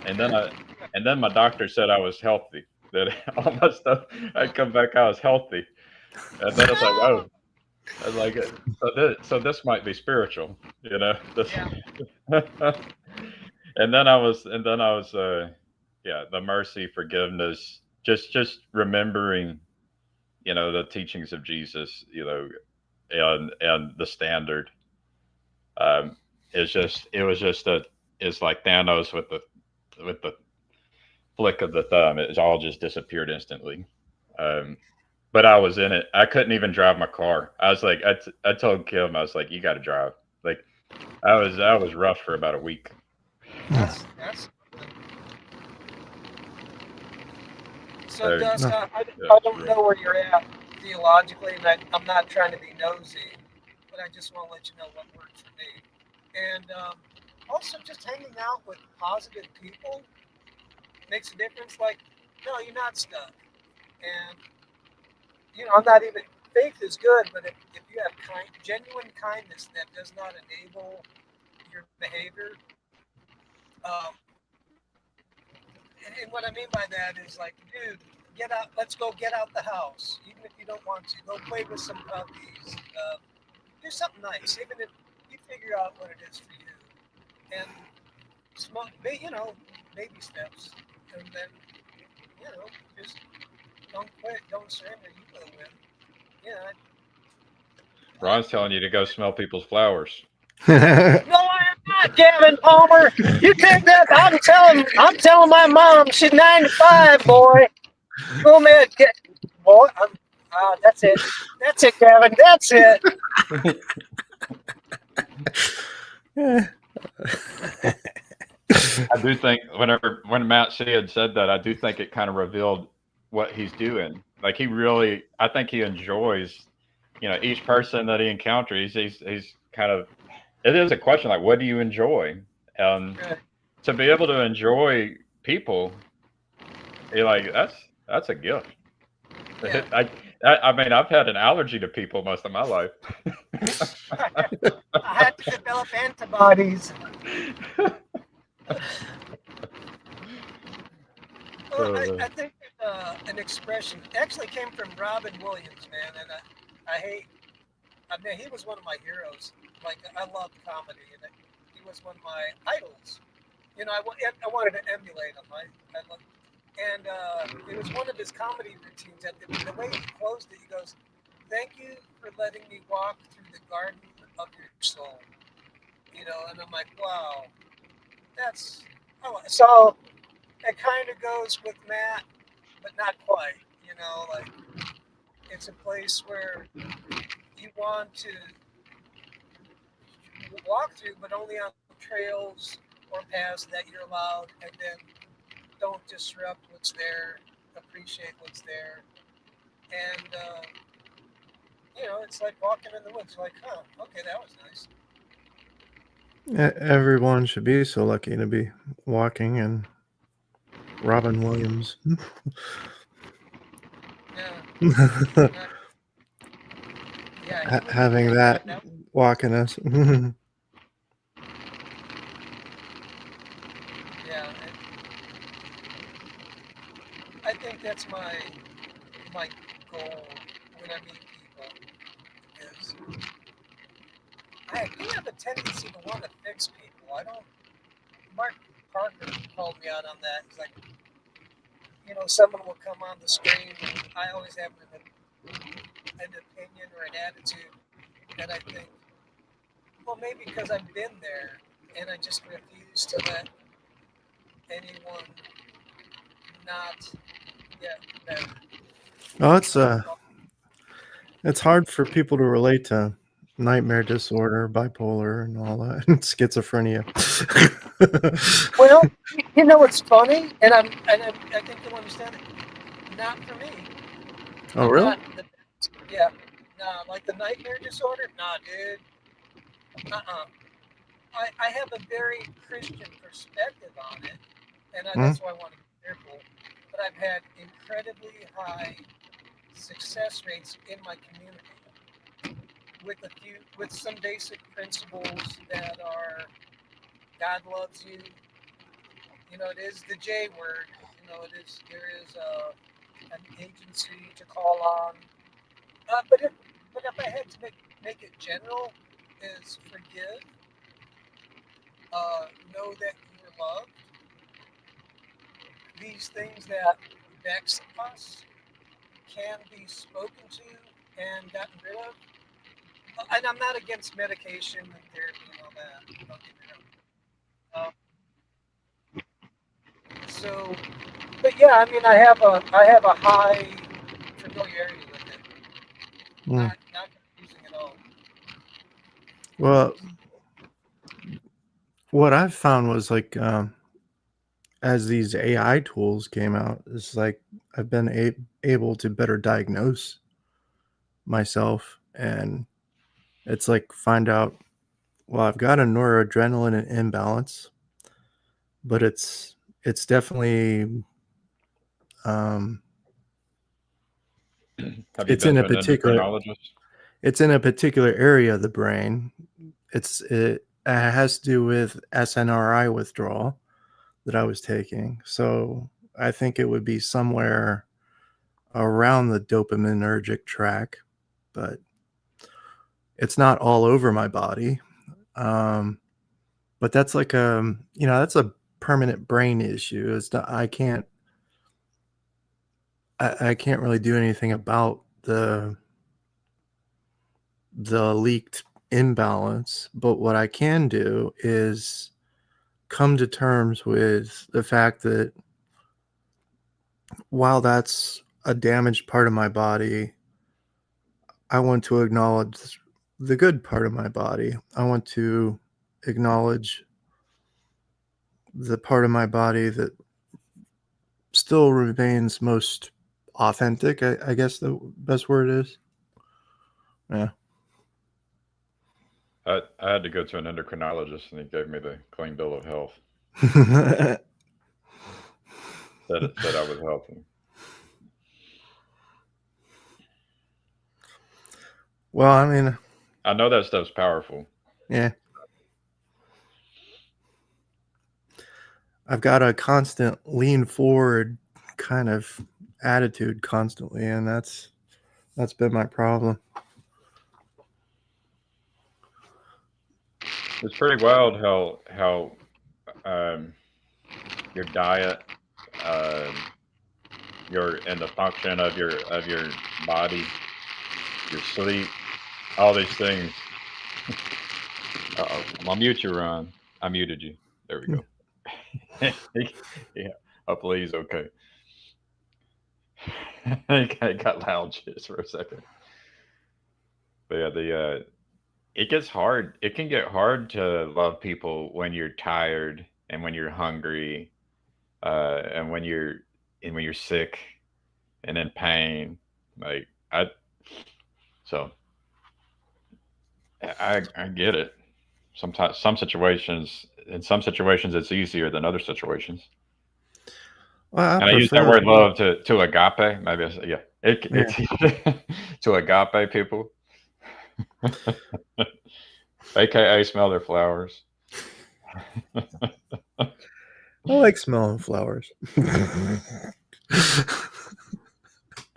And then my doctor said I was healthy, that all my stuff I'd come back, I was healthy. And then it's like, oh, I was like, so this might be spiritual, this. Yeah, And then I was yeah, the mercy, forgiveness, just remembering, the teachings of Jesus, and the standard, um it was just a is like Thanos with the flick of the thumb. It all just disappeared instantly. Um, but I was in it. I couldn't even drive my car. I was like, I told Kim, I was like, you got to drive. Like, I was rough for about a week. That's so, So Dust. No. I don't know where you're at theologically, and I'm not trying to be nosy, but I just want to let you know what works for me. And also, just hanging out with positive people makes a difference. Like, no, you're not stuck. And I'm not even. Faith is good, but if you have genuine kindness that does not enable your behavior, um, and what I mean by that is like, dude, get out. Let's go get out the house, even if you don't want to. Go play with some puppies. Do something nice, even if you figure out what it is for you. And small, baby steps, and then just don't quit, don't surrender. You will win. Yeah. Ron's telling you to go smell people's flowers. No, I am not, Gavin Palmer. You take that. I'm telling my mom she's 95, boy. Go man, boy. That's it. That's it, Gavin. That's it. I do think when Matt C had said that, I do think it kind of revealed what he's doing. Like he really, I think he enjoys, each person that he encounters. He's kind of. It is a question like, what do you enjoy? Um, Right. to be able to enjoy people, you're like that's a gift. Yeah. I mean, I've had an allergy to people most of my life. I had to develop antibodies. Well, I think an expression actually came from Robin Williams, man, and I hate. I mean, he was one of my heroes. Like I loved comedy, and he was one of my idols. I wanted to emulate him. I loved, and it was one of his comedy routines. At the way he closed it, he goes, "Thank you for letting me walk through the garden of your soul." And I'm like, wow, that's so. It kind of goes with Matt, but not quite. Like it's a place where you want to walk through, but only on trails or paths that you're allowed, and then don't disrupt what's there, appreciate what's there, and it's like walking in the woods. Like, huh, okay, that was nice. Everyone should be so lucky to be walking in Robin Williams. Yeah, yeah, Having that walking us. yeah. I think that's my goal when I meet people is I do have a tendency to want to fix people. I don't. Mark Parker called me out on that. He's like, someone will come on the screen, and I always have an opinion or an attitude, and I think, well, maybe because I've been there, and I just refuse to let anyone not get better. Oh, it's hard for people to relate to nightmare disorder, bipolar, and all that, and schizophrenia. Well, what's funny, and I think you'll understand it. Not for me. Oh, I'm really? not. Yeah. Nah, like the nightmare disorder. Nah, dude. Uh-uh. I have a very Christian perspective on it, and that's why I want to be careful. But I've had incredibly high success rates in my community with some basic principles that are God loves you. It is the J word. There is an agency to call on. But if I had to make it general, is forgive, know that you are loved. These things that vex us can be spoken to and gotten rid of. And I'm not against medication and therapy and all that. Don't get me wrong. So, but yeah, I mean, I have a high familiarity with it. Mm. Not confusing at all. Well, what I've found was like as these AI tools came out, it's like I've been able to better diagnose myself, and it's like find out, well, I've got a noradrenaline imbalance, but it's definitely um, Have you it's been in a to an particular endocrinologist? it's in a particular area of the brain. It has to do with SNRI withdrawal that I was taking. So I think it would be somewhere around the dopaminergic track, but it's not all over my body. Um, but that's like that's a permanent brain issue. It's not, I can't really do anything about the leaked imbalance, but what I can do is come to terms with the fact that while that's a damaged part of my body, I want to acknowledge the good part of my body. I want to acknowledge the part of my body that still remains most authentic. I guess the best word is. Yeah. I had to go to an endocrinologist, and he gave me the clean bill of health. Said I was healthy. Well, I mean, I know that stuff's powerful. yeah. I've got a constant lean forward kind of attitude constantly, and that's been my problem. It's pretty wild how your diet, um, and the function of your body, your sleep, all these things. Uh-oh. I'm gonna mute you, Ron. I muted you. There we go. Yeah. Hopefully he's okay. I got loud just for a second. But yeah, it gets hard. It can get hard to love people when you're tired and when you're hungry, and when you're sick and in pain. Like I so I get it. Sometimes in some situations it's easier than other situations. Well, I And I use that word prefer. love to agape. Maybe I say, yeah. Yeah. It's to agape people, aka smell their flowers. I like smelling flowers.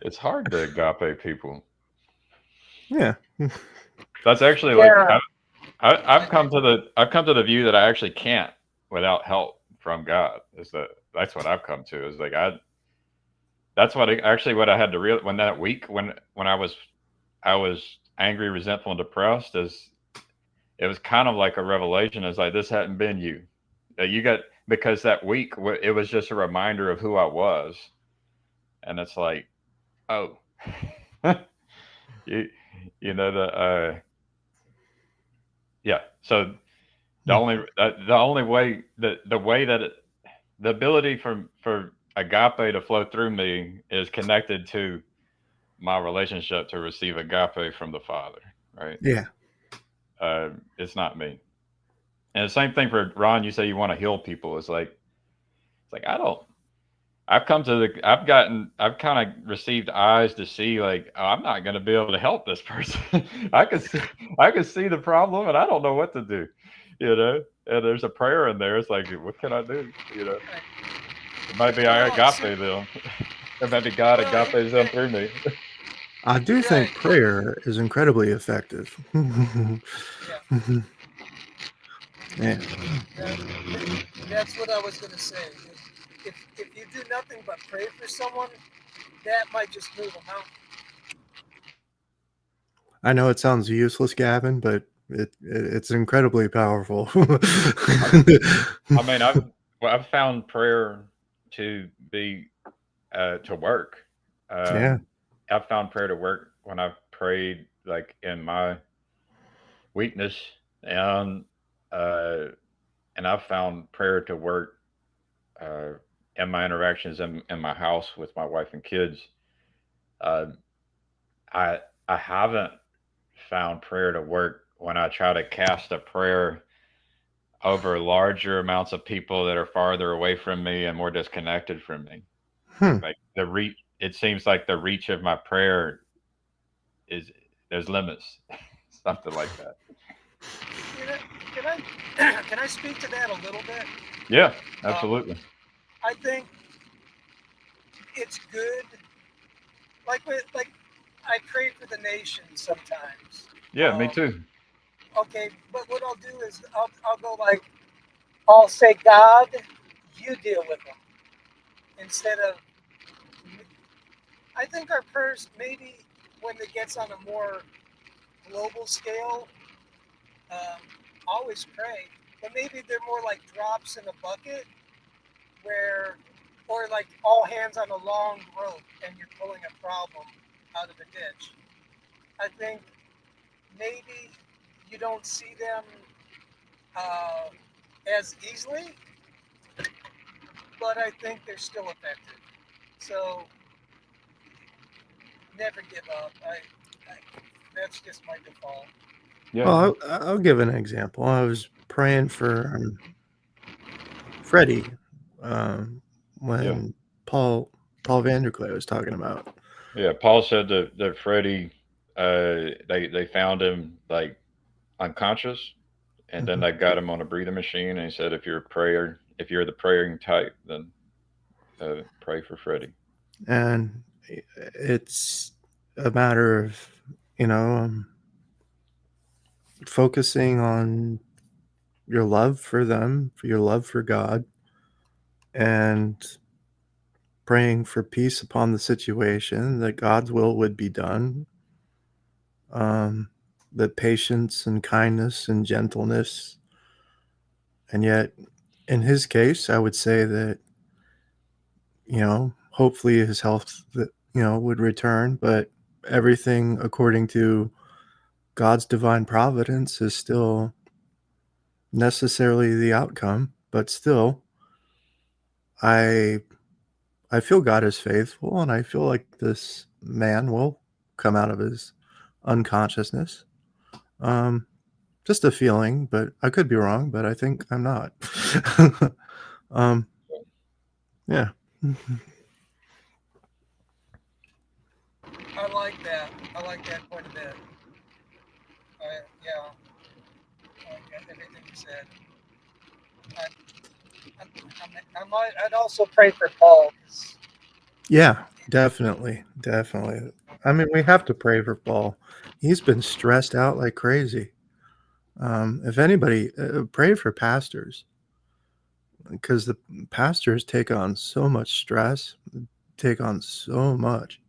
It's hard to agape people. Yeah. That's actually like Yeah, I've come to the view that I actually can't without help from God. That's what I've come to is like that's actually what I had to real when that week when I was angry, resentful, and depressed. Is it was kind of like a revelation. It's like this hadn't been you. You got because that week it was just a reminder of who I was, and it's like, oh, you you know yeah. So the only way the way that the ability for agape to flow through me is connected to my relationship to receive agape from the Father, right? Yeah. It's not me. And the same thing for Ron. You say you want to heal people. It's like I don't. I've kind of received eyes to see like oh, I'm not going to be able to help this person. I can see the problem, and I don't know what to do. You know, and there's a prayer in there. It's like, what can I do? You know, maybe I well, agape see, them, or maybe God well, agapes them through me. I do right, think prayer is incredibly effective. yeah. Yeah. That, that's what I was gonna say. If you do nothing but pray for someone, that might just move them out. I know it sounds useless, Gavin, but it's incredibly powerful. I mean, I've found prayer to be to work. Yeah. I've found prayer to work when I've prayed like in my weakness, and uh, and I've found prayer to work uh, in my interactions in my house with my wife and kids. Uh, I I haven't found prayer to work when I try to cast a prayer over larger amounts of people that are farther away from me and more disconnected from me. Hmm. Like the reach, it seems like the reach of my prayer is there's limits, something like that. You know, can can I speak to that a little bit? Yeah, Um, absolutely. I think it's good. Like I pray for the nation sometimes. Yeah, me too. Okay, but what I'll do is I'll go like I'll say, God, you deal with them instead of. I think our prayers maybe when it gets on a more global scale, um, always pray, but maybe they're more like drops in a bucket where, or like all hands on a long rope and you're pulling a problem out of a ditch. I think maybe you don't see them uh, as easily, but I think they're still effective. So never give up. I that's just my default. Yeah, Well, I'll give an example. I was praying for Freddie yeah, when Paul Vanderklay was talking about. yeah. Paul said that Freddie, they found him like unconscious, and then Mhm. they got him on a breathing machine. And he said, if you're the praying type, then pray for Freddie. And it's a matter of, you know, focusing on your love for them, for your love for God, and praying for peace upon the situation, that God's will would be done, um, that patience and kindness and gentleness. And yet, in his case, I would say that, hopefully his health, would return, but everything according to God's divine providence is still necessarily the outcome. But still, I I feel God is faithful, and I feel like this man will come out of his unconsciousness. Um, just a feeling, but I could be wrong, but I think I'm not. um, yeah. I like that. I like that quite a bit. Yeah, I like everything you said. I, I'd also pray for Paul because Yeah, definitely. Definitely. I mean, we have to pray for Paul. He's been stressed out like crazy. If anybody, pray for pastors because the pastors take on so much stress, take on so much.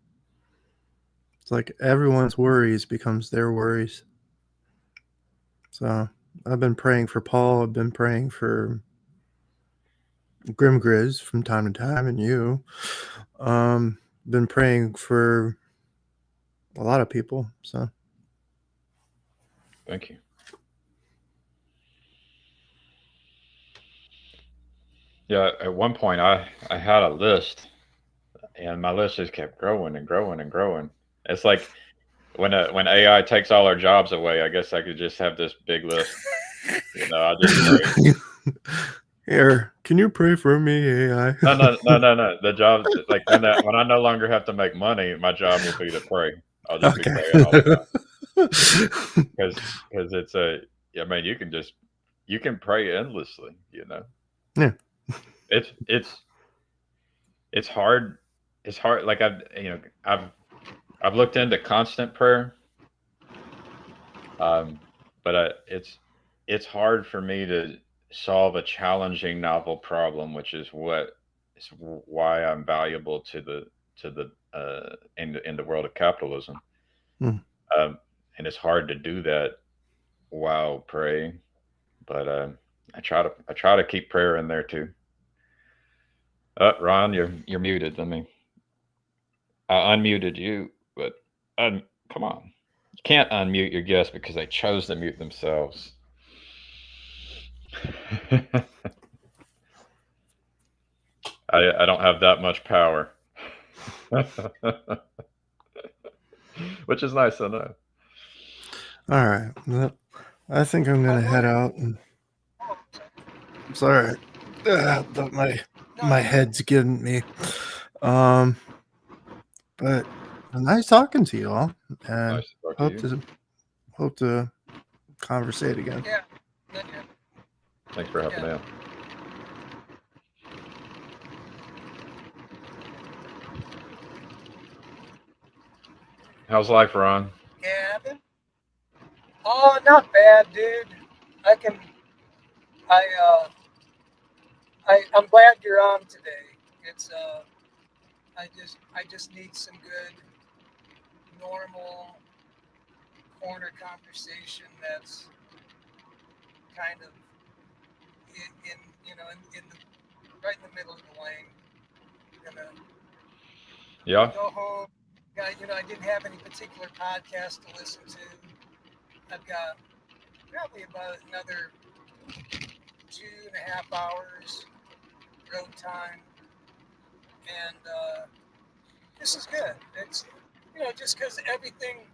It's like everyone's worries becomes their worries. So I've been praying for Paul. I've been praying for Grim Grizz from time to time, and you. Been praying for a lot of people. So Thank you. Yeah, at one point I had a list, and my list just kept growing and growing and growing. It's like when AI takes all our jobs away, I guess I could just have this big list. I just pray. here, can you pray for me, AI? No, no, no, no, no. The job, like when I no longer have to make money, my job will be to pray. I'll just be Okay. praying all the time because it's a. I mean, you can pray endlessly. Yeah. It's hard. It's hard. Like I've I've looked into constant prayer, um, but it's hard for me to solve a challenging novel problem, which is why I'm valuable to the in the world of capitalism. Mm. Um, and it's hard to do that while praying, but I try to keep prayer in there too. Ron, you're muted. I unmuted you, but come on, you can't unmute your guest because they chose to mute themselves. I don't have that much power, which is nice to know. All right. Well, I think I'm gonna head out. And I'm sorry, but my head's giving me. But nice talking to you all, and Nice to talk to you. hope to conversate again. Yeah. Thanks for helping out. How's life, Ron? Gavin? Oh, not bad, dude. I can. I'm glad you're on today. It's I just need some good, normal corner conversation that's kind of in in the right in the middle of the lane. Gonna Yeah. go home. I didn't have any particular podcast to listen to. I've got probably about another 2.5 hours road time, and this is good. It's just because everything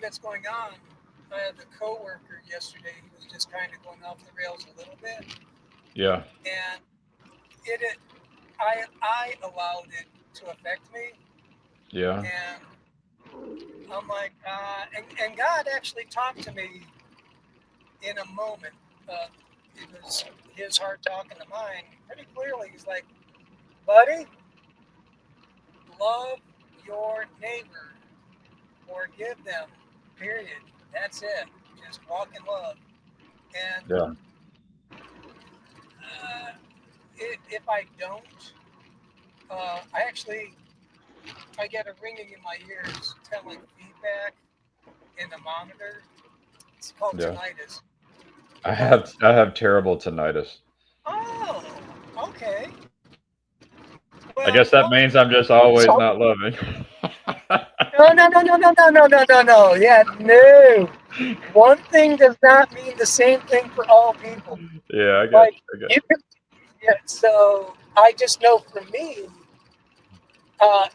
that's going on. I had a coworker yesterday who was just kind of going off the rails a little bit, Yeah. and I allowed it to affect me, Yeah. and I'm like, and God actually talked to me in a moment. It was his heart talking to mine pretty clearly. He's like, buddy, love your neighbor, forgive them, period. That's it. Just walk in love. And Yeah. if I don't, I get a ringing in my ears. It's kind of like feedback in the monitor. It's called Yeah. tinnitus. I have terrible tinnitus. Oh, okay. I Well, guess that means I'm just always not loving. no. Yeah, no. One thing does not mean the same thing for all people. Yeah, I got Like you. I got you could, yeah. So I just know for me,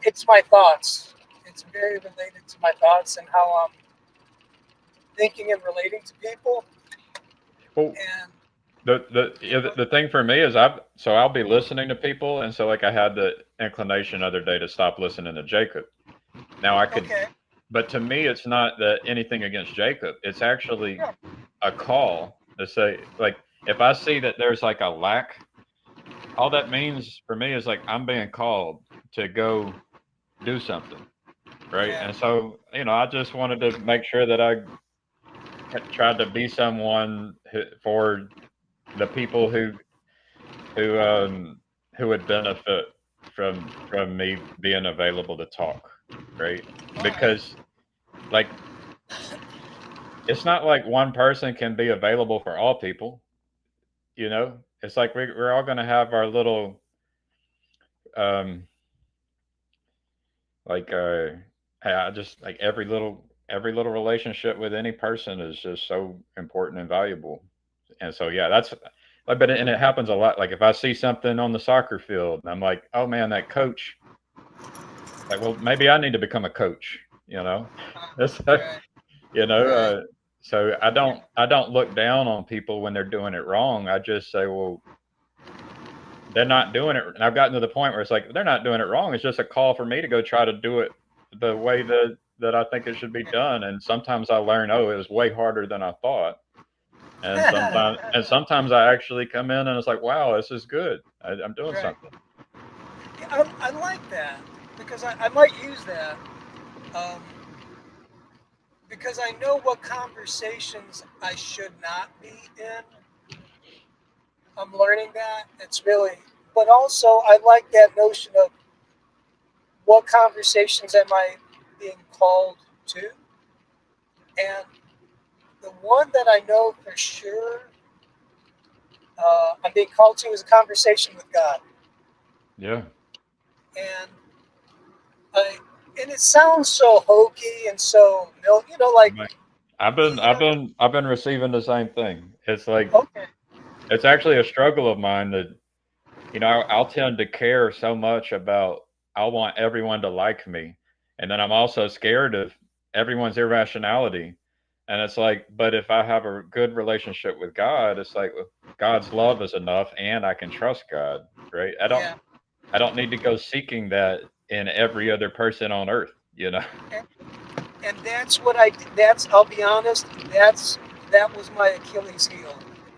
it's my thoughts. It's very related to my thoughts and how I'm thinking and relating to people. Well, And the thing for me is I'll be listening to people, and so like I had the inclination the other day to stop listening to Jacob. Now I could, okay, but to me it's not that anything against Jacob. It's actually yeah, a call to say, like, if I see that there's like a lack, all that means for me is like I'm being called to go do something, right? yeah, And so I just wanted to make sure that I tried to be someone for the people who um who would benefit from me being available to talk, right? all right, Because like it's not like one person can be available for all people, you know. It's like we're all going to have our little um like I just like every little relationship with any person is just so important and valuable. And so yeah, that's like, but and it happens a lot. Like if I see something on the soccer field and I'm like, oh man, that coach, like, well, maybe I need to become a coach, you know. It's like, right, you know, right, so I don't look down on people when they're doing it wrong. I just say, well, they're not doing it. And I've gotten to the point where it's like they're not doing it wrong. It's just a call for me to go try to do it the way that I think it should be done. And sometimes I learn, oh, it was way harder than I thought. And sometimes I actually come in and it's like, wow, this is good. I'm doing right. something. I like that because I might use that um, because I know what conversations I should not be in. I'm learning that. It's really, but also I like that notion of what conversations am I being called to? And the one that I know for sure I'm being called to is a conversation with God, Yeah. and I, and it sounds so hokey and so like Like, I've been receiving the same thing. It's like okay, it's actually a struggle of mine that I'll tend to care so much about I want everyone to like me, and then I'm also scared of everyone's irrationality. And it's like, but if I have a good relationship with God, it's like God's love is enough, and I can trust God, right? yeah, I don't need to go seeking that in every other person on earth, you know. and, and that's what I did. I'll be honest, that was my Achilles heel.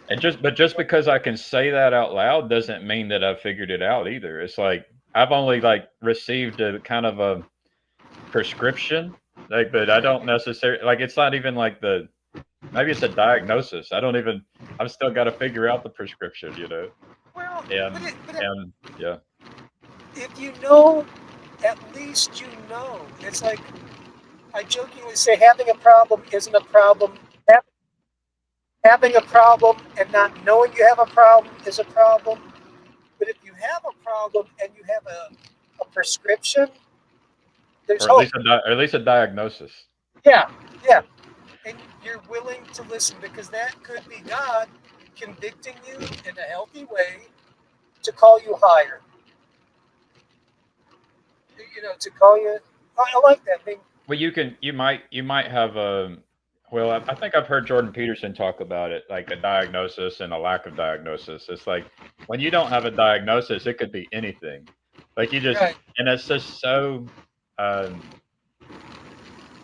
And just because I can say that out loud doesn't mean that I've figured it out either. It's like I've only like received a kind of a prescription, like, but I don't necessarily like. It's not even like the maybe it's a diagnosis. I don't even. I've still got to figure out the prescription, Well, and yeah, if you know, at least you know. It's like I jokingly say, having a problem isn't a problem. Having a problem and not knowing you have a problem is a problem. But if you have a problem and you have a prescription, there's or at hope. least or at least a diagnosis. Yeah, yeah. And you're willing to listen because that could be God convicting you in a healthy way to call you higher. To call you. I like that thing. Well, you might have a. Well, I think I've heard Jordan Peterson talk about it, like a diagnosis and a lack of diagnosis. It's like when you don't have a diagnosis, it could be anything. Like you just, Right. and it's just so. Um,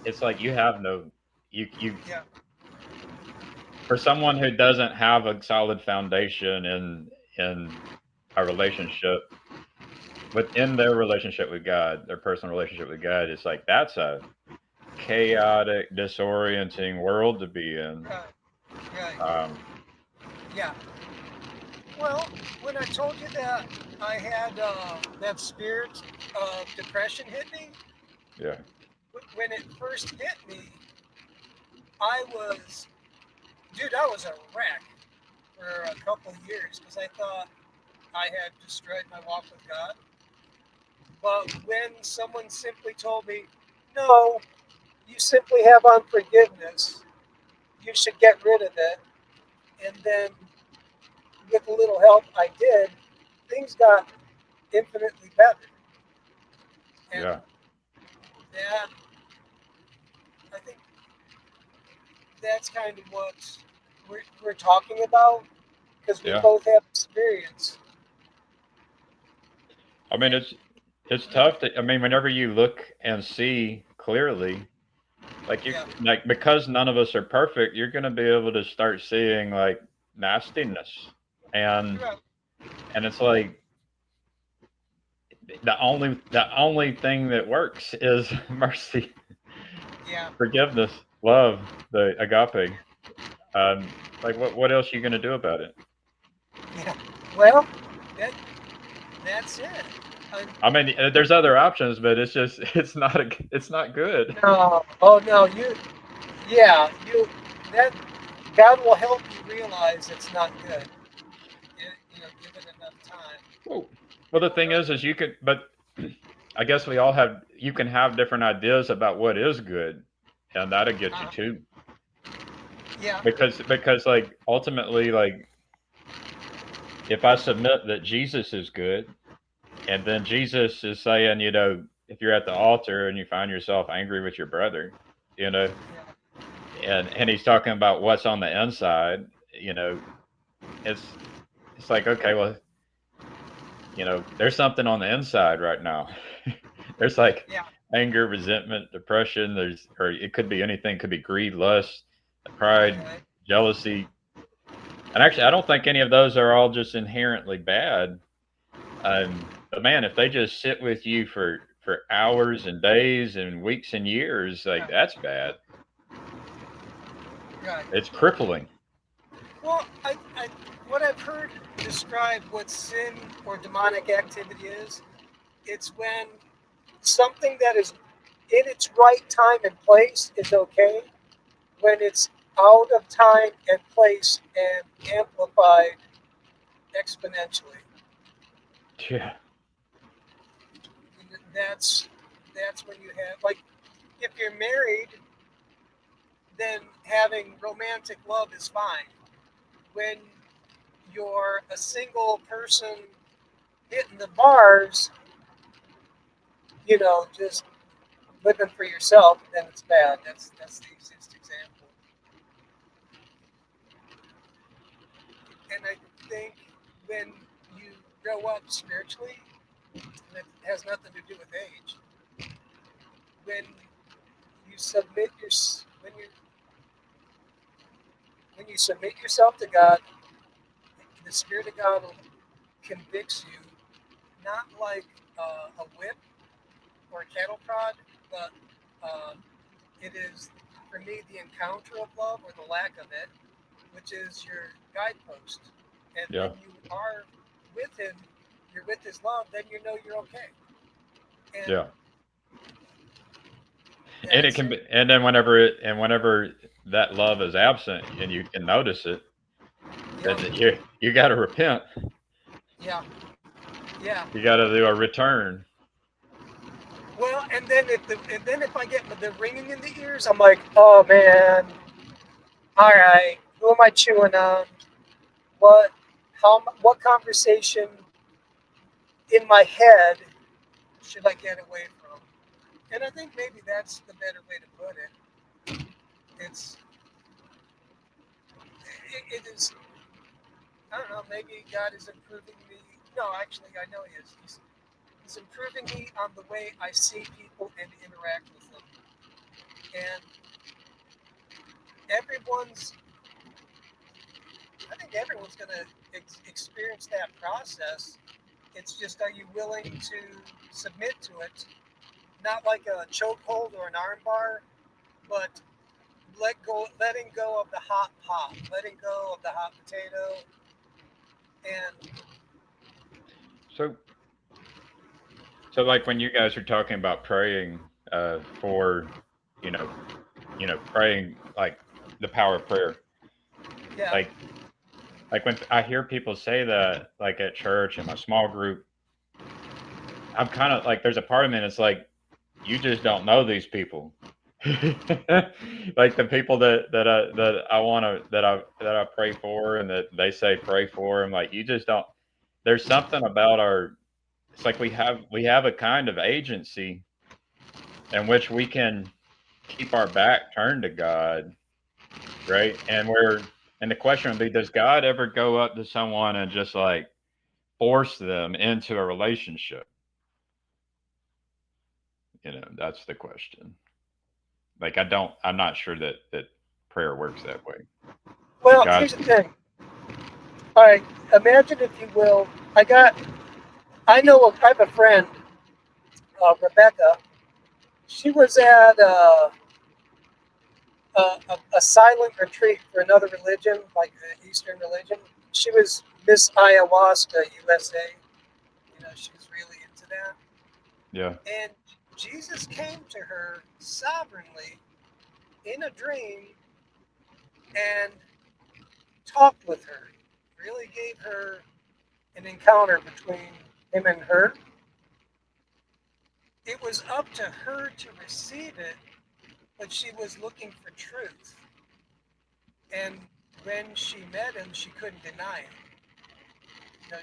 it's like you have no, you Yeah. for someone who doesn't have a solid foundation in a relationship within their relationship with God, their personal relationship with God. It's like that's a chaotic, disorienting world to be in. Right. Right. Um, Yeah. Well, when I told you that I had that spirit of depression hit me, yeah, when it first hit me, I was, dude, I was a wreck for a couple of years because I thought I had destroyed my walk with God. But when someone simply told me, no, you simply have unforgiveness, you should get rid of it. And then with a little help, I did, things got infinitely better. And yeah, that, I think that's kind of what we're talking about because we yeah. both have experience. I mean, And, it's tough to. I mean, whenever you look and see clearly, yeah, like because none of us are perfect, you're going to be able to start seeing like nastiness, and you're right. and it's like the only thing that works is mercy, Yeah, forgiveness, love, the agape. Like what else are you going to do about it? yeah. Well, that, that's it. I, I mean, there's other options, but it's just it's not good. no, oh no, yeah, that God will help you realize it's not good. Give it enough time. Well, well, the thing is you can, but I guess we all have. You can have different ideas about what is good, and that'll get you Uh, too. yeah, Because like ultimately, like if I submit that Jesus is good, and then Jesus is saying, if you're at the altar and you find yourself angry with your brother, you know, yeah, and he's talking about what's on the inside, you know, it's it's like okay, well, there's something on the inside right now. There's like yeah. anger, resentment, depression. Or it could be anything. Could be greed, lust, pride, Right. jealousy. And actually, I don't think any of those are all just inherently bad. But man, if they just sit with you for hours and days and weeks and years, like Yeah, that's bad. right. It's crippling. Well, what I've heard describe what sin or demonic activity is, it's when something that is in its right time and place is okay. When it's out of time and place and amplified, exponentially. Yeah. That's when you have, like, if you're married, then having romantic love is fine. When you're a single person hitting the bars, just living for yourself, then it's bad. That's the easiest example. And I think when you grow up spiritually, and it has nothing to do with age, when you submit your when you when you submit yourself to God, the Spirit of God convicts you, not like a whip or a cattle prod, but uh, it is, for me, the encounter of love or the lack of it, which is your guidepost. And Yeah. when you are with Him, you're with His love, then you know you're okay. And Yeah. And it that's can it. be, and then whenever that love is absent and you can notice it, then Yeah, you got to repent. yeah, yeah. You got to do a return. Well, and then if I get the ringing in the ears, I'm like, oh man, all right, who am I chewing on? What, what conversation in my head should I get away from? And I think maybe that's the better way to put it. It's it is. I don't know. Maybe God is improving me. No, actually, I know He is. He's improving me on the way I see people and interact with them. And everyone's. I think everyone's going to experience that process. It's just, are you willing to submit to it? Not like a chokehold or an armbar, but letting go of the hot pot, letting go of the hot potato, and So like when you guys are talking about praying for, you know, praying like the power of prayer, yeah, like when I hear people say that, like at church in my small group, I'm kind of like, there's a part of me that's like, you just don't know these people. Like the people that I want to that I pray for and that they say pray for. I'm like, you just don't. There's something about our. It's like we have a kind of agency in which we can keep our back turned to God, right? And the question would be, does God ever go up to someone and just like force them into a relationship? That's the question. Like I'm not sure that prayer works that way. That well, God. here's the thing. All right, imagine, if you will, I have a friend, Rebecca. She was at a silent retreat for another religion, like the Eastern religion. She was Miss Ayahuasca USA. She's really into that. Yeah. And Jesus came to her sovereignly in a dream and talked with her. Really gave her an encounter between him and her. It was up to her to receive it, but she was looking for truth. And when she met him, she couldn't deny it.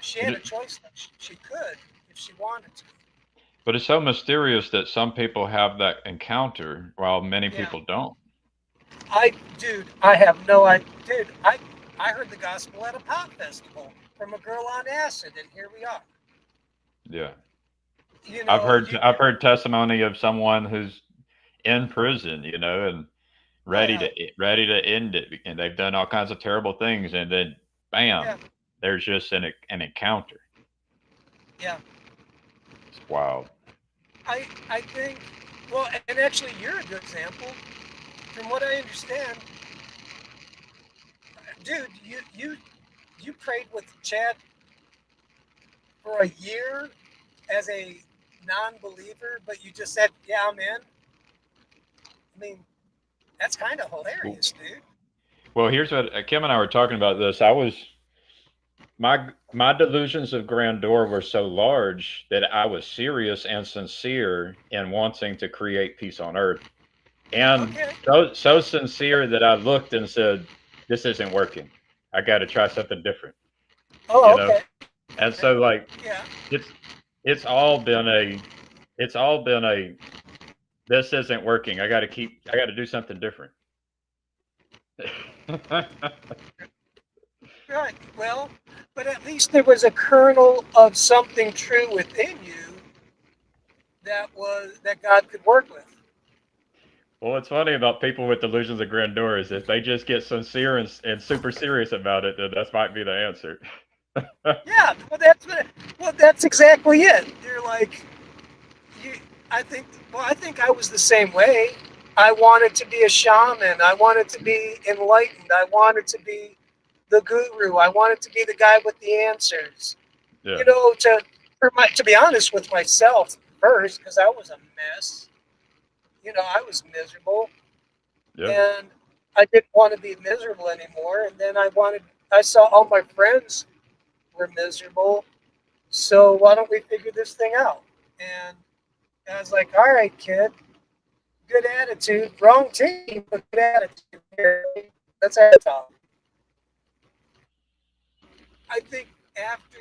She But had a it, choice. She could if she wanted to. but it's so mysterious that some people have that encounter while many Yeah. people don't. Dude, I have no idea. Dude, I heard the gospel at a pop festival from a girl on acid, and here we are. Yeah. You I've know, heard you, I've heard testimony of someone who's in prison, and ready yeah, to ready to end it, and they've done all kinds of terrible things, and then yeah, bam, there's just an encounter. yeah. It's wild. I think, well, and actually, you're a good example. From what I understand, dude, you prayed with Chad for a year as a non-believer, but you just said, "Yeah, I'm in." I mean, that's kind of Well, hilarious, dude. here's what Kim and I were talking about this. my delusions of grandeur were so large that I was serious and sincere in wanting to create peace on earth, and Okay. so sincere that I looked and said, "This isn't working. I got to try something different." You Oh, know, okay. and so like Yeah. it's it's all been a it's all been a this isn't working. I got to do something different. Right. Well, but at least there was a kernel of something true within you that God could work with. Well, what's funny about people with delusions of grandeur is if they just get sincere and super serious about it, then that might be the answer. Yeah. Well, that's exactly it. You're like, you. I think. Well, I think I was the same way. I wanted to be a shaman. I wanted to be enlightened. I wanted to be the guru. I wanted to be the guy with the answers. Yeah, You know, to be honest with myself first, because I was a mess. You know, I was miserable, yeah. and I didn't want to be miserable anymore. And then I saw all my friends were miserable. So why don't we figure this thing out? And I was like, all right, kid, good attitude, wrong team, but good attitude. Here, let's have a talk. I think after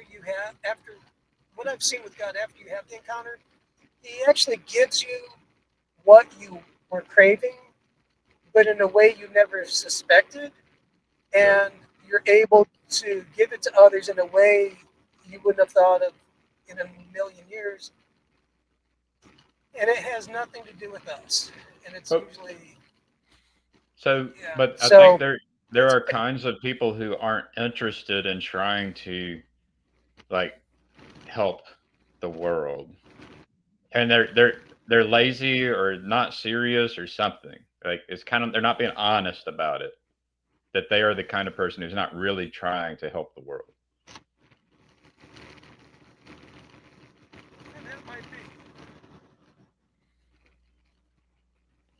what I've seen with God, after you have the encounter, He actually gives you what you were craving, but in a way you never suspected, Yeah. and you're able to give it to others in a way you wouldn't have thought of in a million years. And it has nothing to do with us. And it's But usually, so, yeah. but I think So there it's are kinds of people who aren't interested in trying to like help the world, and they're lazy or not serious or something. Like it's kind of they're not being honest about it. That they are the kind of person who's not really trying to help the world. and that might be.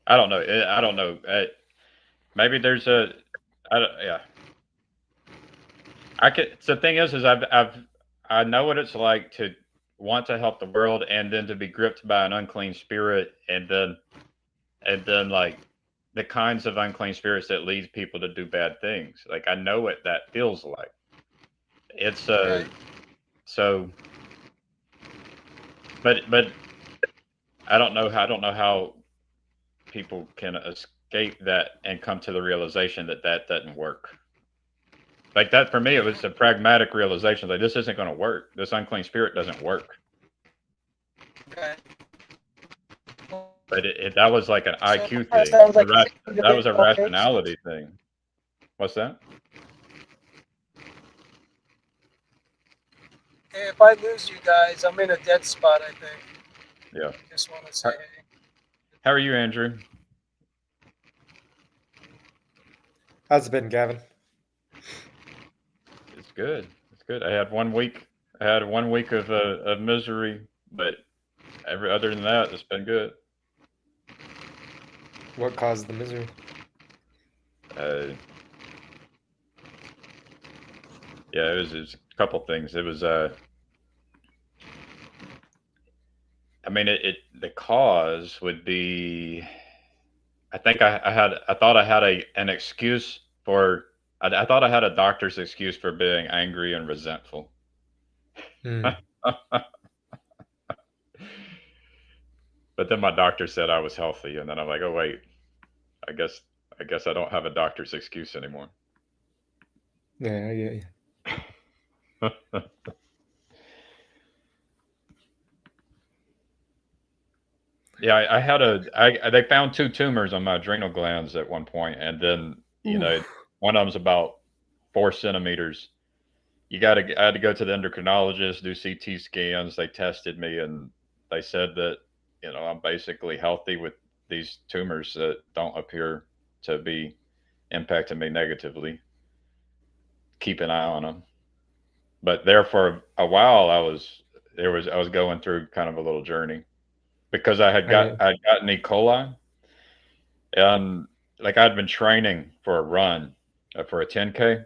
I don't know. I don't know. Maybe there's a. Yeah. I could. So the thing is I know what it's like to want to help the world and then to be gripped by an unclean spirit and then like the kinds of unclean spirits that leads people to do bad things. Like I know what that feels like. It's Right. so but I don't know how people can escape that and come to the realization that that doesn't work. Like that for me, it was a pragmatic realization. Like this isn't going to work. This unclean spirit doesn't work. Okay. But that was like an So IQ that thing. sounds like an That was a individual case. rationality thing. What's that? Hey, if I lose you guys, I'm in a dead spot, I think. Yeah. Just want to say, How, hey. how are you, Andrew? How's it been, Gavin? It's good. It's good. I had 1 week. I had 1 week of misery, but every other than that, it's been good. What caused the misery? Uh, yeah, it was a couple things. It was I mean, the cause would be. I think I thought I had an excuse for. I thought I had a doctor's excuse for being angry and resentful. Hmm. But then my doctor said I was healthy, and then I'm like, oh wait, I guess I guess I don't have a doctor's excuse anymore. Yeah, I get you. Yeah, I had they found two tumors on my adrenal glands at one point, and then Oof. one of them's about 4 centimeters. I had to go to the endocrinologist, do CT scans. They tested me, and they said that I'm basically healthy with these tumors that don't appear to be impacting me negatively. Keep an eye on them. But there for a while, I was going through kind of a little journey because I get I had gotten E. coli, and like I'd been training for a run for a 10K,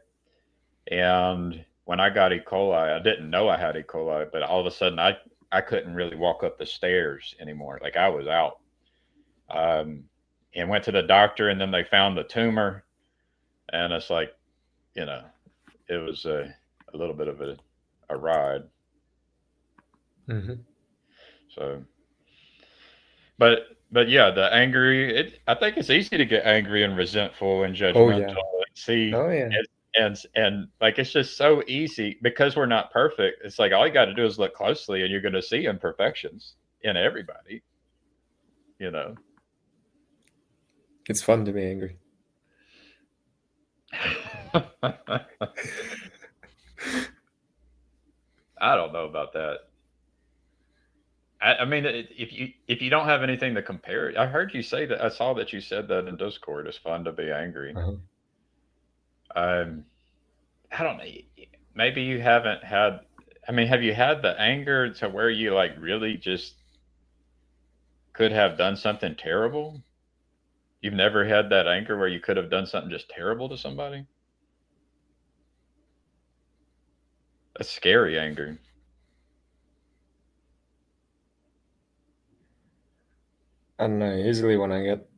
and when I got E. coli, I didn't know I had E. coli, but all of a sudden I couldn't really walk up the stairs anymore. Like I was out. Um, and went to the doctor, and then they found the tumor, and it's like, you know, it was a little bit of a ride. Mm-hmm. So, but yeah, the angry. I think it's easy to get angry and resentful and Oh judgmental. yeah. See, Oh yeah. and like it's just so easy because we're not perfect. It's like all you got to do is look closely, and you're going to see imperfections in everybody. You know. It's fun to be angry. I don't know about that. I mean, if you don't have anything to compare it, I heard you say that. I saw that you said that in Discord. It's fun to be angry. Uh-huh. Um, I don't know. Maybe you haven't had. I mean, have you had the anger to where you like really just could have done something terrible? You've never had that anger where you could have done something just terrible to somebody? That's scary anger. I don't know. Usually when I get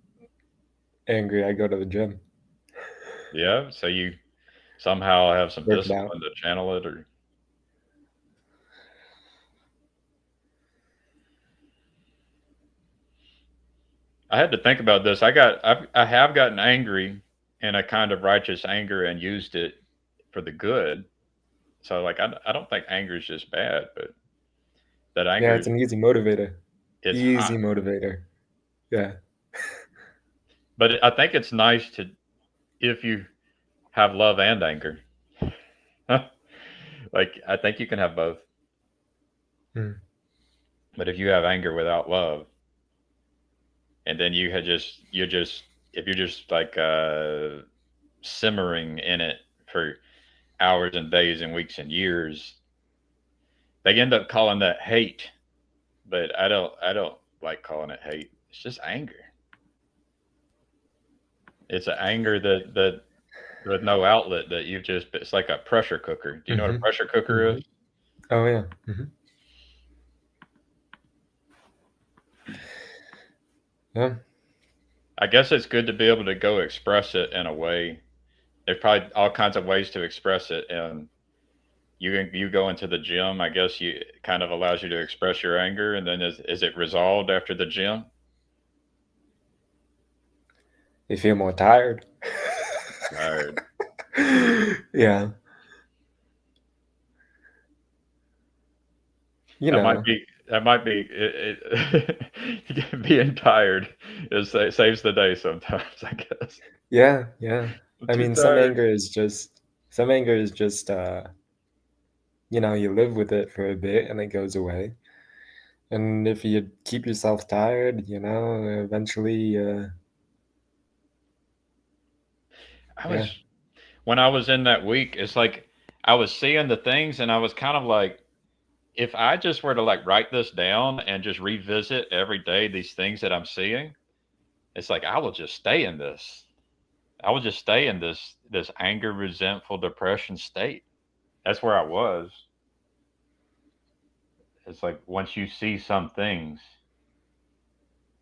angry, I go to the gym. Yeah. So you somehow have some Work it out. discipline to channel it, or I had to think about this. I have gotten angry in a kind of righteous anger and used it for the good. So like I don't think anger is just bad, but that Yeah, anger it's an easy motivator. it's hot. Easy motivator. Yeah. But I think it's nice to if you have love and anger. Like I think you can have both. Mm. But if you have anger without love, and then you're just if you're just like simmering in it for hours and days and weeks and years, they end up calling that hate. But I don't like calling it hate. It's just anger. It's an anger that with no outlet that you've just it's like a pressure cooker. Do you know what a Mm-hmm. pressure cooker Mm-hmm. is? Oh yeah. Mm-hmm. Yeah. I guess it's good to be able to go express it in a way. There's probably all kinds of ways to express it, and you go into the gym. I guess you it kind of allows you to express your anger, and then is it resolved after the gym? You feel more tired. Tired. Yeah. You That know. might be being tired it saves the day sometimes. I guess Yeah, yeah. I'm I too mean, tired. some anger is just you live with it for a bit and it goes away. And if you keep yourself tired, eventually I yeah. was when I was in that week. It's like I was seeing the things, and I was kind of like, if I just were to like write this down and just revisit every day these things that I'm seeing, it's like I will just stay in this. I will just stay in this anger, resentful, depression state. That's where I was. It's like once you see some things,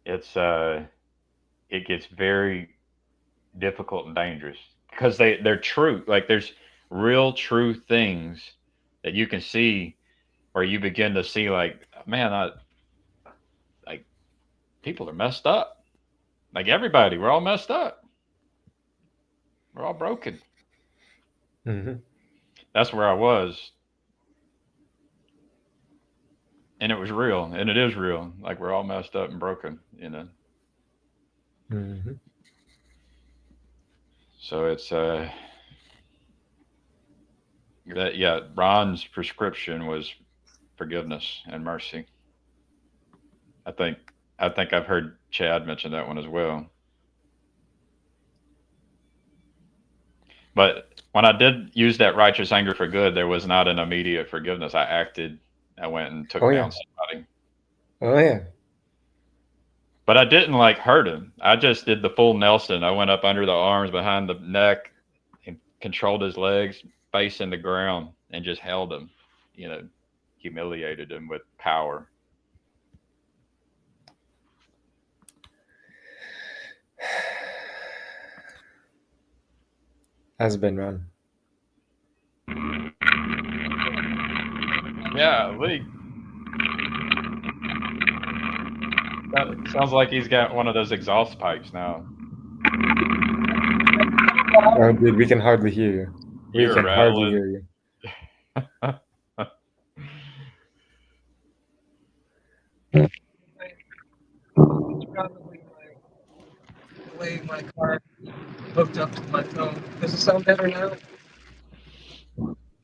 it's it gets very difficult and dangerous because they're true. Like there's real true things that you can see where you begin to see like, man, I like people are messed up. Like everybody, we're all messed up. We're all broken. Mm-hmm. That's where I was. And it was real. And it is real. Like we're all messed up and broken, you know. Mm-hmm. So it's that yeah, Ron's prescription was forgiveness and mercy. I think I think I've heard Chad mention that one as well. But when I did use that righteous anger for good, there was not an immediate forgiveness. I acted. I went and took Oh down yeah. somebody, Oh yeah. but I didn't like hurt him. I just did the full Nelson. I went up under the arms, behind the neck, and controlled his legs, face in the ground, and just held him, humiliated him with power. Has been run. Yeah, Lee. That sounds like he's got one of those exhaust pipes now. Oh, dude, we can hardly hear you. We You're can hardly rattling. hear you. It's probably the way my car hooked up to my phone. Does it sound better now?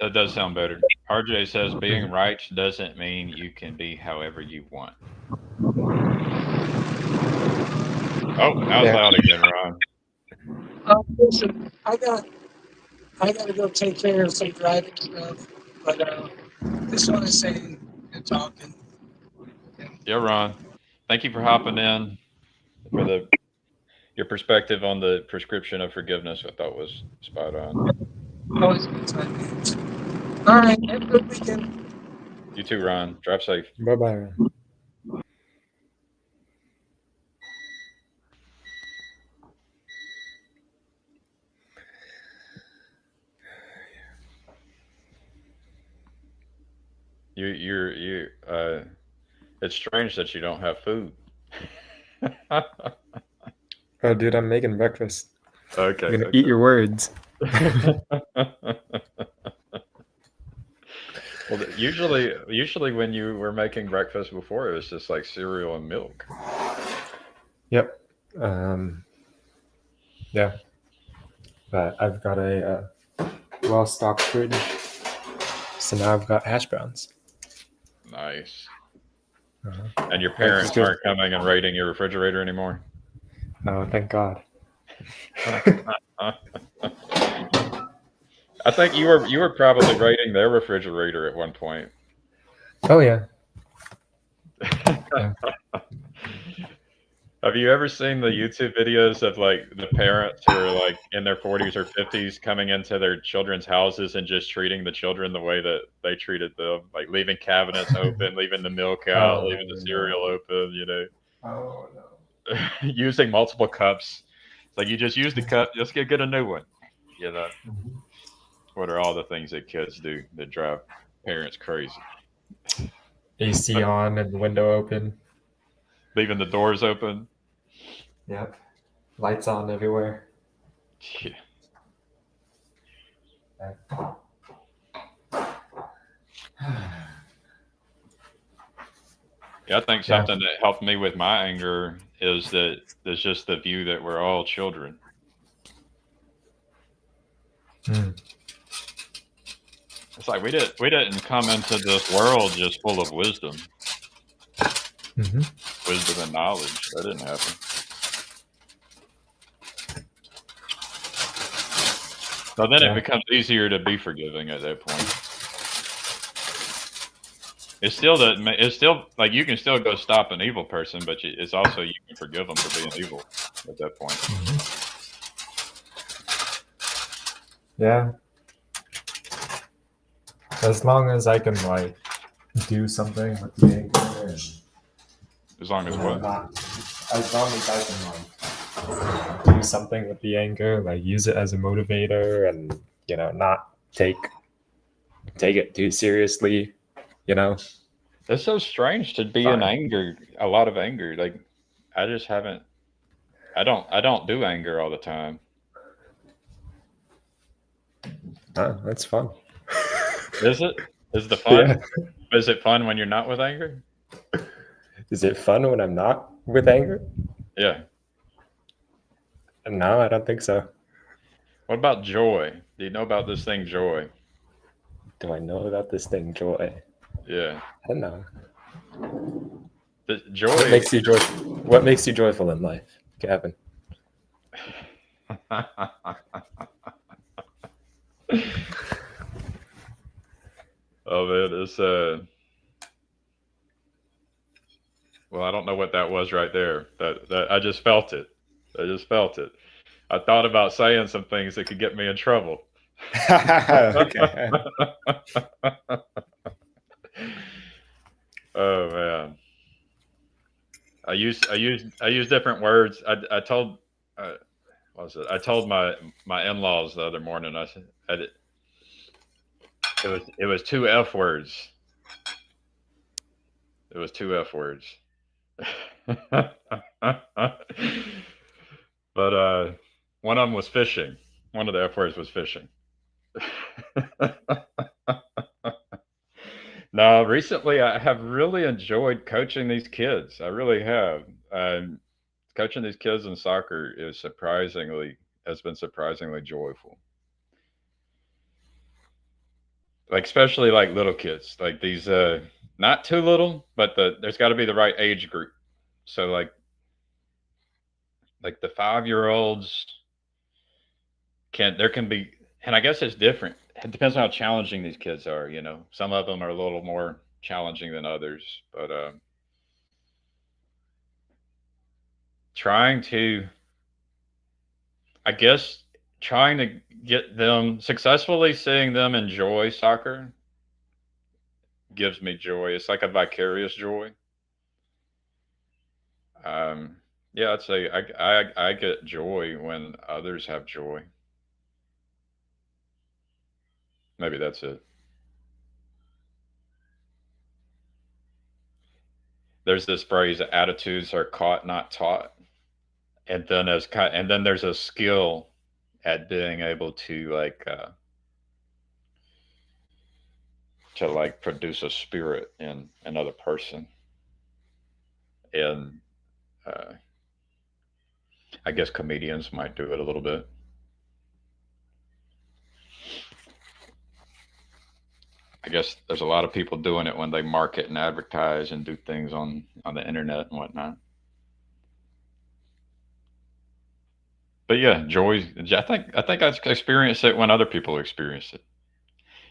That does sound better. RJ says being right doesn't mean you can be however you want. Oh, now it's Yeah. loud again, Ron. Listen, I gotta go take care of some driving stuff, but just want to say good talking. Yeah, Ron. Thank you for hopping in for your perspective on the prescription of forgiveness. I thought was spot on. Always a good time, dudes. All right, have a good weekend. You too, Ron. Drive safe. Bye bye. You. It's strange that you don't have food. Oh, dude, I'm making breakfast. Okay. I'm gonna eat your words. Well, usually when you were making breakfast before, it was just like cereal and milk. Yep. Yeah. But I've got a well-stocked fridge, so now I've got hash browns. Nice. Uh-huh. And your parents good. aren't coming and raiding your refrigerator anymore? Oh, thank God. I think you were probably raiding their refrigerator at one point. Oh yeah. Have you ever seen the YouTube videos of like the parents who are like in their 40s or 50s coming into their children's houses and just treating the children the way that they treated them, like leaving cabinets open, leaving the milk out, leaving the cereal open, Oh no. using multiple cups. It's like you just use the cup, just get a new one. What are all the things that kids do that drive parents crazy? AC on and window open. Leaving the doors open. Yep. Lights on everywhere. Yeah. Yeah, I think something that helped me with my anger is that there's just the view that we're all children. It's like we didn't come into this world just full of wisdom. Wisdom and knowledge. That didn't happen. So then it becomes easier to be forgiving at that point. It's still like you can still go stop an evil person, but it's also you can forgive them for being evil at that point. Yeah. As long as I can like do something with the anger and as long as what? As long as I can like do something with the anger, like use it as a motivator and not take it too seriously, It's so strange to be in anger, a lot of anger. Like I just haven't I don't do anger all the time. That's fun. Is it? Is the fun? Yeah. Is it fun when you're not with anger? Is it fun when I'm not with anger? Yeah. No, I don't think so. What about joy? Do you know about this thing, joy? Do I know about this thing, joy? Yeah. I don't know. The joy. What makes you joyful in life, Gavin? Oh man, it's well, I don't know what that was right there. That I just felt it. I thought about saying some things that could get me in trouble. Okay. Oh man, I use different words. I told what was it? I told my in-laws the other morning. I said it was two F words. It was two F words. But one of them was fishing. One of the F words was fishing. Now, recently, I have really enjoyed coaching these kids. I really have. Coaching these kids in soccer has been surprisingly joyful. Like especially like little kids, like these not too little, but there's got to be the right age group. So like the 5 year olds can be, and I guess it's different. It depends on how challenging these kids are. You know, some of them are a little more challenging than others, but trying to, I guess, trying to get them successfully seeing them enjoy soccer gives me joy. It's like a vicarious joy. Um, yeah, I'd say I get joy when others have joy. Maybe that's it. There's this phrase: attitudes are caught, not taught. And then there's a skill at being able to like produce a spirit in another person. And uh, I guess comedians might do it a little bit. I guess there's a lot of people doing it when they market and advertise and do things on the internet and whatnot. But yeah, joy. I think I experienced it when other people experience it.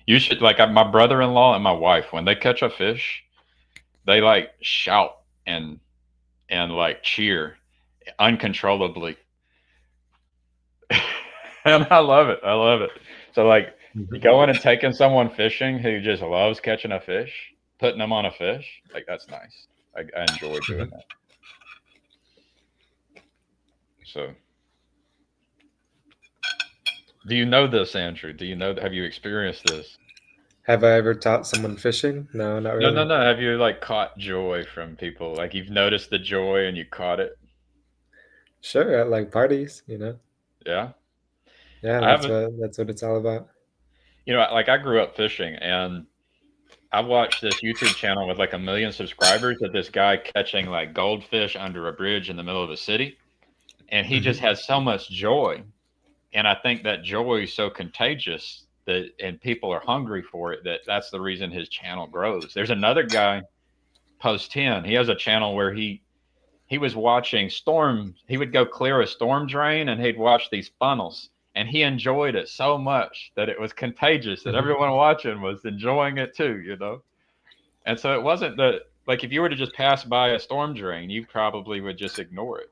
You should like my brother-in-law and my wife when they catch a fish, they like shout and like cheer uncontrollably. And I love it. I love it. So like going and taking someone fishing who just loves catching a fish, putting them on a fish, like that's nice. I enjoy doing that. So do you know this, Andrew? Do you know? Have you experienced this? Have I ever taught someone fishing? No, not No, no, really. no. Have you like caught joy from people? Like you've noticed the joy and you caught it? Sure, at like parties, you know. Yeah. Yeah, I haven't. that's what it's all about. You know, like I grew up fishing, and I watched this YouTube channel with like 1 million subscribers of this guy catching like goldfish under a bridge in the middle of a city, and he just has so much joy. And I think that joy is so contagious that, and people are hungry for it. That's the reason his channel grows. There's another guy, Post 10. He has a channel where he was watching storms. He would go clear a storm drain and he'd watch these funnels. And he enjoyed it so much that it was contagious, that everyone watching was enjoying it too, you know? And so it wasn't that, like, if you were to just pass by a storm drain, you probably would just ignore it.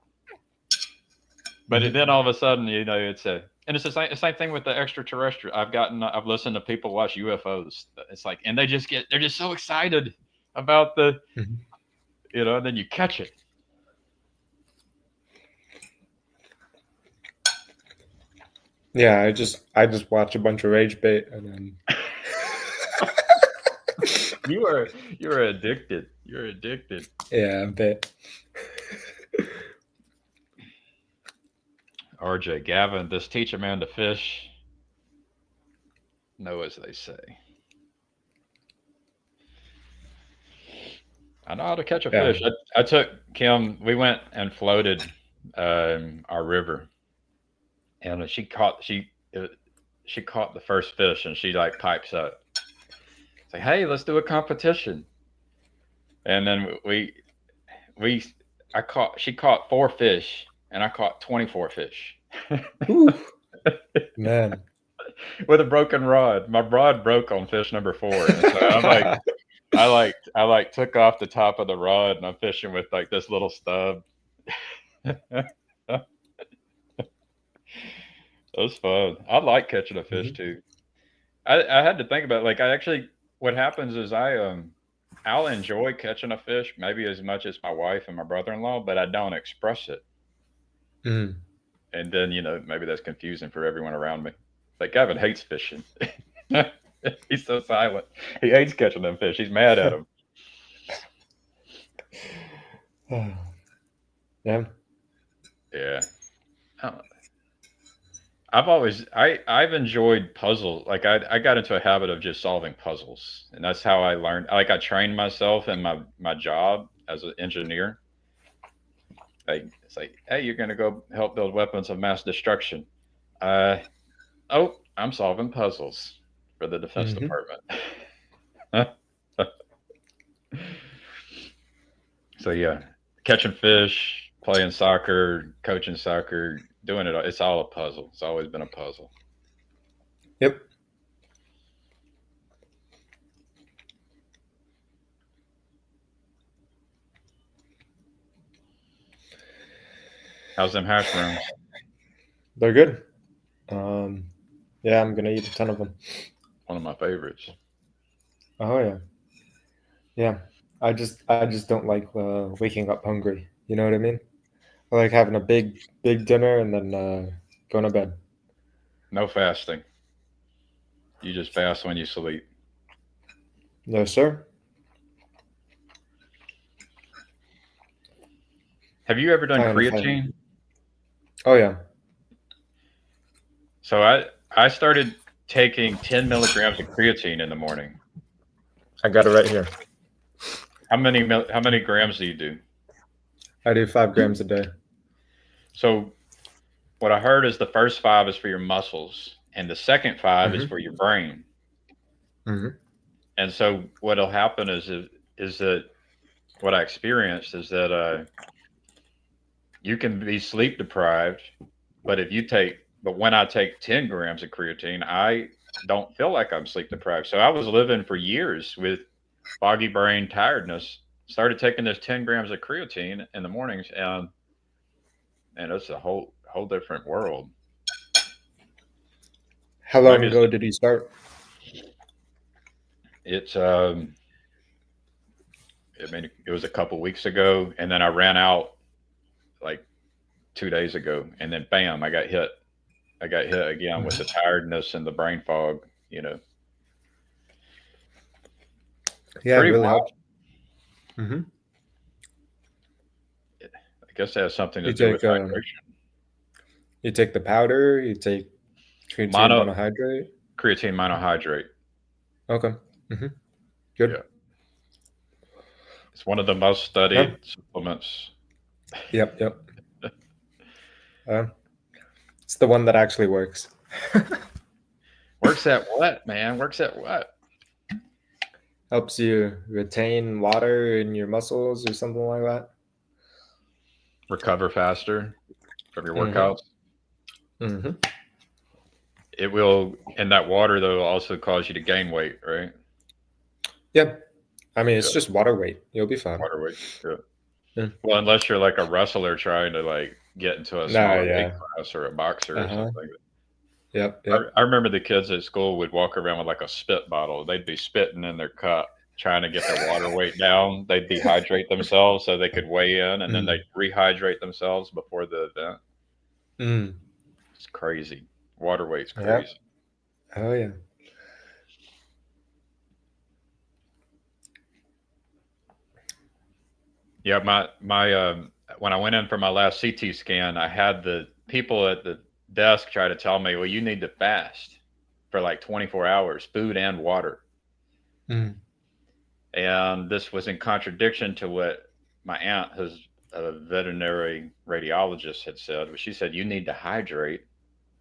But then all of a sudden, you know, and it's the same thing with the extraterrestrial. I've listened to people watch UFOs. It's like, and they're just so excited about you know, and then you catch it. Yeah, I just watch a bunch of rage bait and then You are addicted. You're addicted. yeah, a bit. RJ, Gavin, this teach a man to fish. Know as they say. I know how to catch a Yeah. fish. I took Kim. We went and floated our river, and she caught the first fish, and she like pipes up. It's like, hey, let's do a competition. And then she caught 4 fish, and I caught 24 fish. Man. With a broken rod. My rod broke on fish number 4. And so I'm like, I like took off the top of the rod and I'm fishing with like this little stub. That's fun. I like catching a fish too. I had to think about it. Like I actually, what happens is I'll enjoy catching a fish maybe as much as my wife and my brother-in-law, but I don't express it. Mm. And then maybe that's confusing for everyone around me. Like Gavin hates fishing. He's so silent. He hates catching them fish. He's mad at them. Yeah. Yeah. I've enjoyed puzzles. Like I got into a habit of just solving puzzles, and that's how I learned. Like I trained myself in my job as an engineer. Like it's like, hey, you're gonna go help build weapons of mass destruction. I'm solving puzzles for the Defense Mhm. Department. So yeah, catching fish, playing soccer, coaching soccer, doing it. It's all a puzzle. It's always been a puzzle. Yep. How's them hash browns? They're good. Yeah, I'm gonna eat a ton of them. One of my favorites. Oh yeah. Yeah. I just don't like waking up hungry. You know what I mean? I like having a big dinner and then going to bed. No fasting. You just fast when you sleep. No, sir. Have you ever done I understand. creatine? Oh yeah. So I started taking 10 milligrams of creatine in the morning. I got it right here. How many grams do you do? I do 5 grams a day. So what I heard is the first 5 is for your muscles, and the second 5 is for your brain. Mm-hmm. And so what'll happen is that what I experienced is that you can be sleep deprived, but when I take 10 grams of creatine, I don't feel like I'm sleep deprived. So I was living for years with foggy brain, tiredness. Started taking this 10 grams of creatine in the mornings, and it's a whole different world. How long ago did you start? It's it was a couple weeks ago, and then I ran out like 2 days ago, and then bam, I got hit again with the tiredness and the brain fog. Yeah, Pretty it really wild. helps. Mm-hmm. I guess it has something to do with hydration. You take the powder. You take creatine monohydrate. Creatine monohydrate. Okay. Mm-hmm. Good. Yeah. It's one of the most studied supplements. Yep. It's the one that actually works. Works at what, man? Works at what? Helps you retain water in your muscles or something like that. Recover faster from your workouts. Mm-hmm. It will, and that water though will also cause you to gain weight, right? Yep. I mean, it's just water weight. You'll be fine. Water weight. Yeah. Yeah. Well, unless you're like a wrestler trying to like get into a smaller weight class, or a boxer or something. Yep. I remember the kids at school would walk around with like a spit bottle. They'd be spitting in their cup, trying to get their water weight down. They'd dehydrate themselves so they could weigh in, and then they'd rehydrate themselves before the event. It's crazy. Water weight's crazy. Yep. Oh yeah. Yeah, my when I went in for my last CT scan, I had the people at the desk try to tell me, well, you need to fast for like 24 hours, food and water. And this was in contradiction to what my aunt, who's a veterinary radiologist, had said. She said, you need to hydrate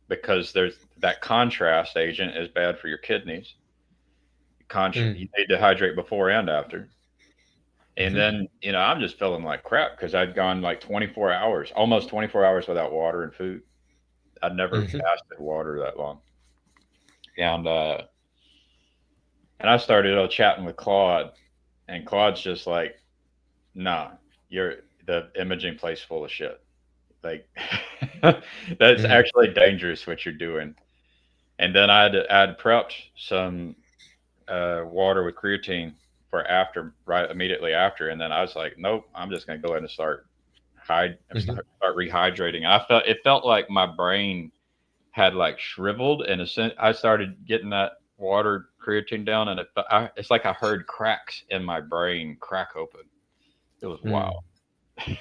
because there's that contrast agent is bad for your kidneys. You need to hydrate before and after. And then, I'm just feeling like crap because I'd gone like 24 hours, almost 24 hours without water and food. I'd never fasted water that long. And I started chatting with Claude, and Claude's just like, nah, the imaging place full of shit. Like that's Mhm. actually dangerous what you're doing. And then I'd prepped some water with creatine for after, right immediately after, and then I was like, nope, I'm just gonna go ahead and Mhm. start rehydrating. It felt like my brain had like shriveled, and I started getting that water creatine down, and it's like I heard cracks in my brain crack open. It was wild. Mm.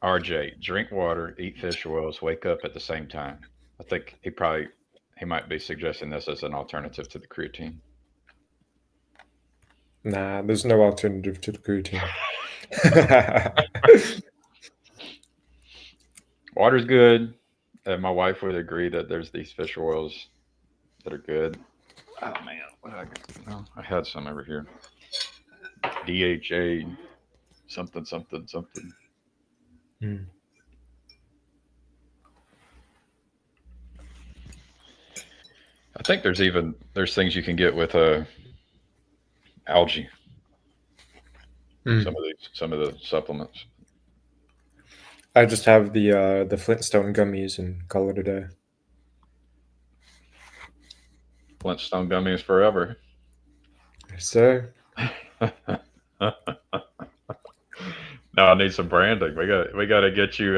RJ, drink water, eat fish oils, wake up at the same time. I think he might be suggesting this as an alternative to the creatine. Nah, there's no alternative to the creatine. Water's good. My wife would agree that there's these fish oils that are good. Oh man, what did I got? Oh, I had some over here. DHA, something, something, something. Mm. I think there's things you can get with algae. Mm. Some of the supplements. I just have the Flintstone gummies and call it a day. Flintstone gummies forever. So Now I need some branding. We got to get you.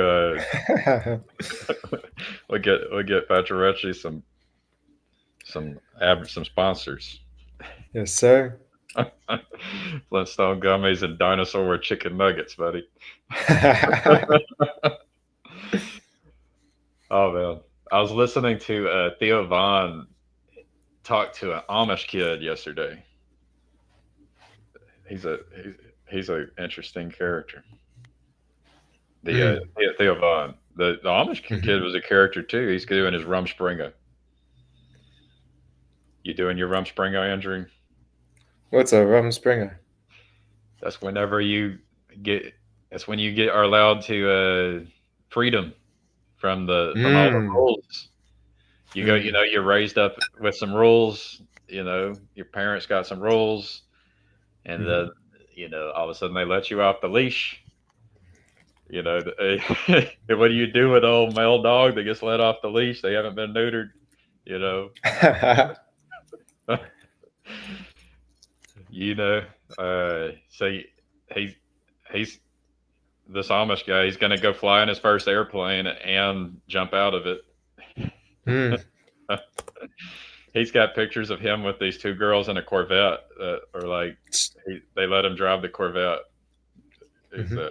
We get Pacharecci some sponsors. yes, sir. Flintstone gummies and dinosaur chicken nuggets, buddy. Oh man, I was listening to Theo Vaughn talk to an Amish kid yesterday. He's a he's a interesting character. The Mm. Theo Vaughn, the Amish Mhm. kid was a character too. He's doing his Rumspringa. You doing your Rumspringa, Andrew? What's a rum springer? That's whenever you get. That's when you get are allowed to freedom from all the Mm. rules. You go. Mm. You're raised up with some rules. Your parents got some rules, and Mhm. then all of a sudden they let you off the leash. What do you do with an old male dog that gets let off the leash? They haven't been neutered. You know. you know. So he's he's this Amish guy. He's going to go fly in his first airplane and jump out of it. Mm. He's got pictures of him with these two girls in a Corvette that are like they let him drive the Corvette. He's Mhm.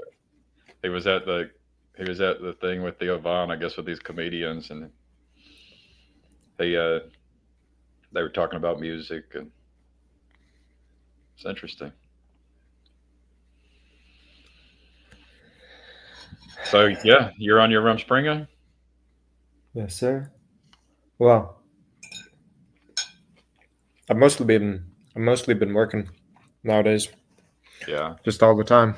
he was at the he was at the thing with Theo Vaughn, I guess, with these comedians, and they they were talking about music, and it's interesting. So yeah, you're on your Rumspringa. Yes, sir. Well, I've mostly been working nowadays, Yeah, just all the time.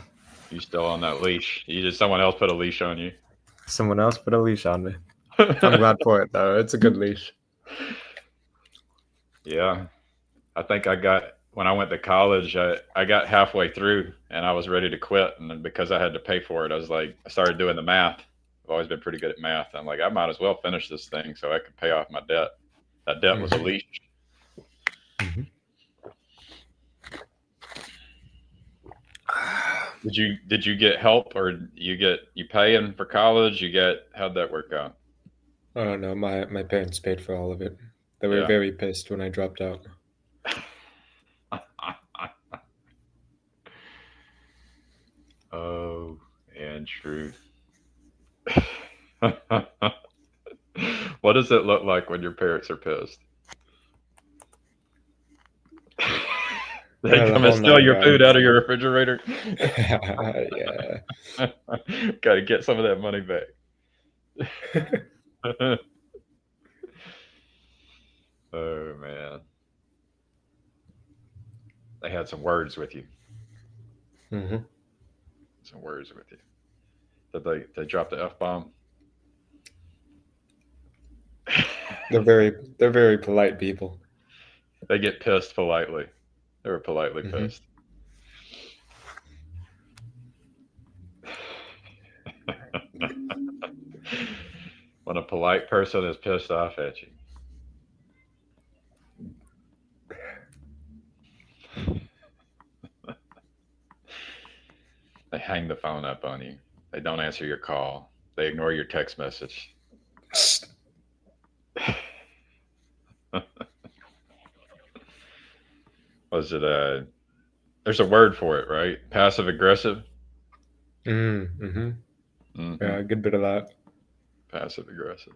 you still on that leash? You just someone else put a leash on you. Someone else put a leash on me. I'm glad for it though. It's a good leash. Yeah, I think I got when I went to college. I got halfway through and I was ready to quit, and then because I had to pay for it, I started doing the math. I've always been pretty good at math. I'm like, I might as well finish this thing so I can pay off my debt. That debt was a Mhm. leash. Mhm. Did you get help, or you paying for college? How'd that work out? I don't know. My parents paid for all of it. They were Yeah. very pissed when I dropped out. Oh, and true. What does it look like when your parents are pissed? They The come and whole steal nine your food yards. out of your refrigerator. Yeah. Got to get some of that money back. Oh man, they had some words with you. Hmm. Some words with you. Did they drop the F bomb? They're very polite people. They get pissed politely. They were politely Hmm. pissed. When a polite person is pissed off at you. They hang the phone up on you. They don't answer your call. They ignore your text message. Was it there's a word for it, right? Passive aggressive? Mm-hmm. Mhm. Yeah, a good bit of that. Passive aggressive.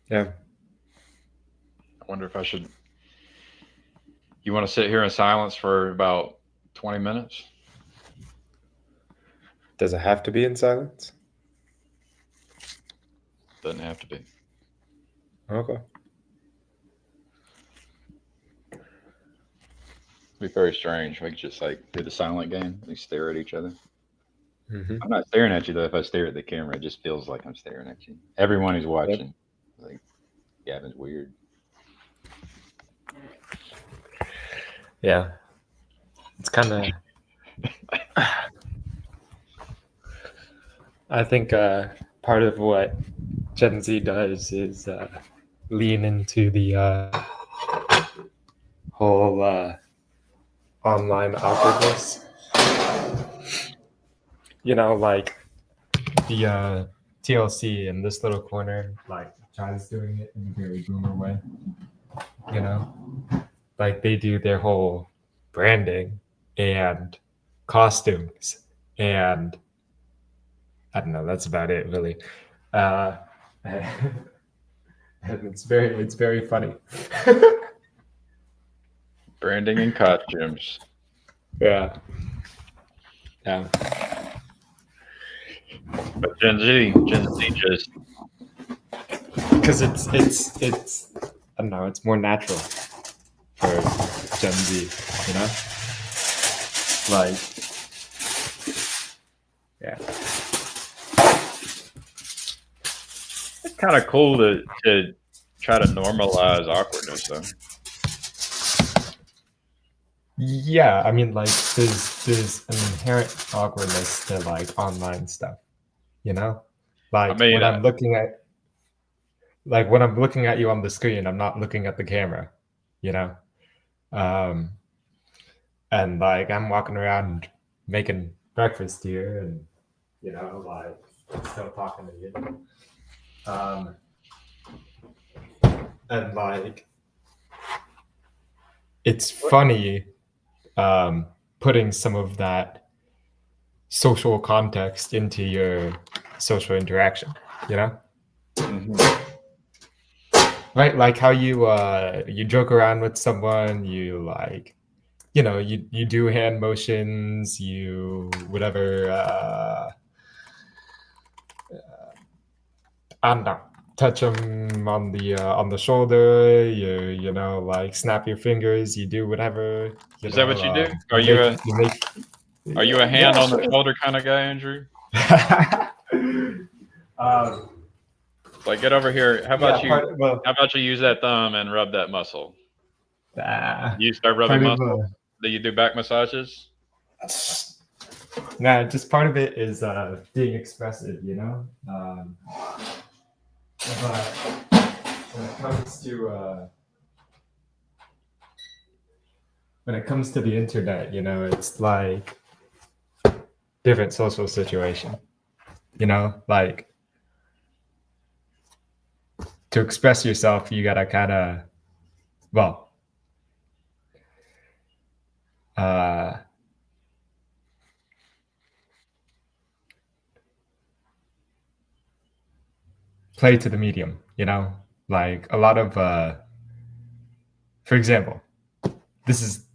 Yeah. I wonder if I should. You want to sit here in silence for about 20 minutes? Does it have to be in silence? Doesn't have to be. Okay. It'd be very strange. We could just like do the silent game. We stare at each other. Mm-hmm. I'm not staring at you though. If I stare at the camera, it just feels like I'm staring at you. Everyone who's watching, like, Gavin's weird. Yeah. It's kind of. I think part of what Gen Z does is lean into the whole online awkwardness. You know, like the TLC in this little corner, like tries doing it in a very boomer way. You know, like they do their whole branding and costumes, and I don't know. That's about it, really. And it's very funny. Branding and costumes. Yeah. But Gen Z just Because it's I don't know, it's more natural for Gen Z, you know? Like, yeah. it's kind of cool to try to normalize awkwardness though. Yeah, I mean, like, there's an inherent awkwardness to like online stuff, you know? Like I mean, when I'm looking at you on the screen, I'm not looking at the camera, you know? And like I'm walking around making breakfast here, and you know, like still talking to you. And like it's funny putting some of that social context into your social interaction, you know? Right? Like how you joke around with someone, you like, you know, you do hand motions, you whatever I don't know, touch them on the shoulder, you know, like snap your fingers, you do whatever. Is that what you do? Are you a hand on the shoulder kind of guy, Andrew? Like, get over here. How about how about you use that thumb and rub that muscle? You start rubbing muscle. Do you do back massages? Nah, just part of it is being expressive, you know. But when it comes to the internet, you know, it's like different social situation. You know, like to express yourself, you gotta kind of, well, play to the medium, you know, like a lot of, for example, this is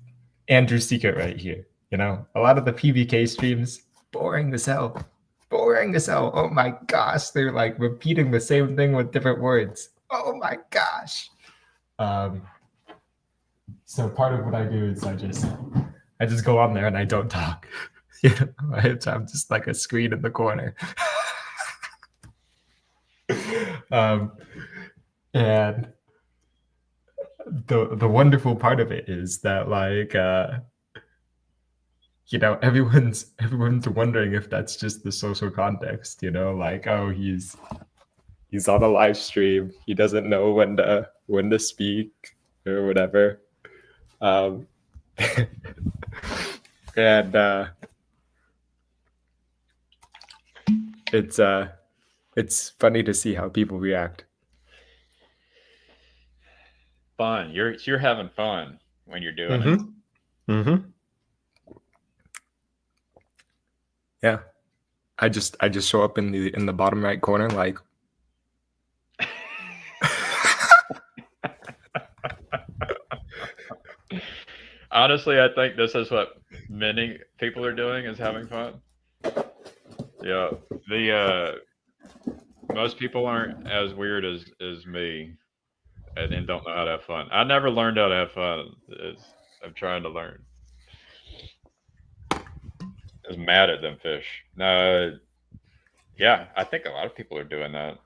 Andrew's secret right here. You know, a lot of the PBK streams, boring as hell. Boring as hell. Oh my gosh. They're like repeating the same thing with different words. Oh my gosh. So part of what I do is I just go on there and I don't talk. You know, I'm just like a screen in the corner. And the wonderful part of it is that like everyone's wondering if that's just the social context, like, oh, he's on a live stream, he doesn't know when to speak or whatever. And it's funny to see how people react. Fun. You're having fun when you're doing it. Mm-hmm. Yeah. I just show up in the bottom right corner like Honestly, I think this is what many people are doing, is having fun. Yeah. The most people aren't as weird as me and don't know how to have fun. I never learned how to have fun. I'm trying to learn. I was mad at them fish. No, yeah, I think a lot of people are doing that.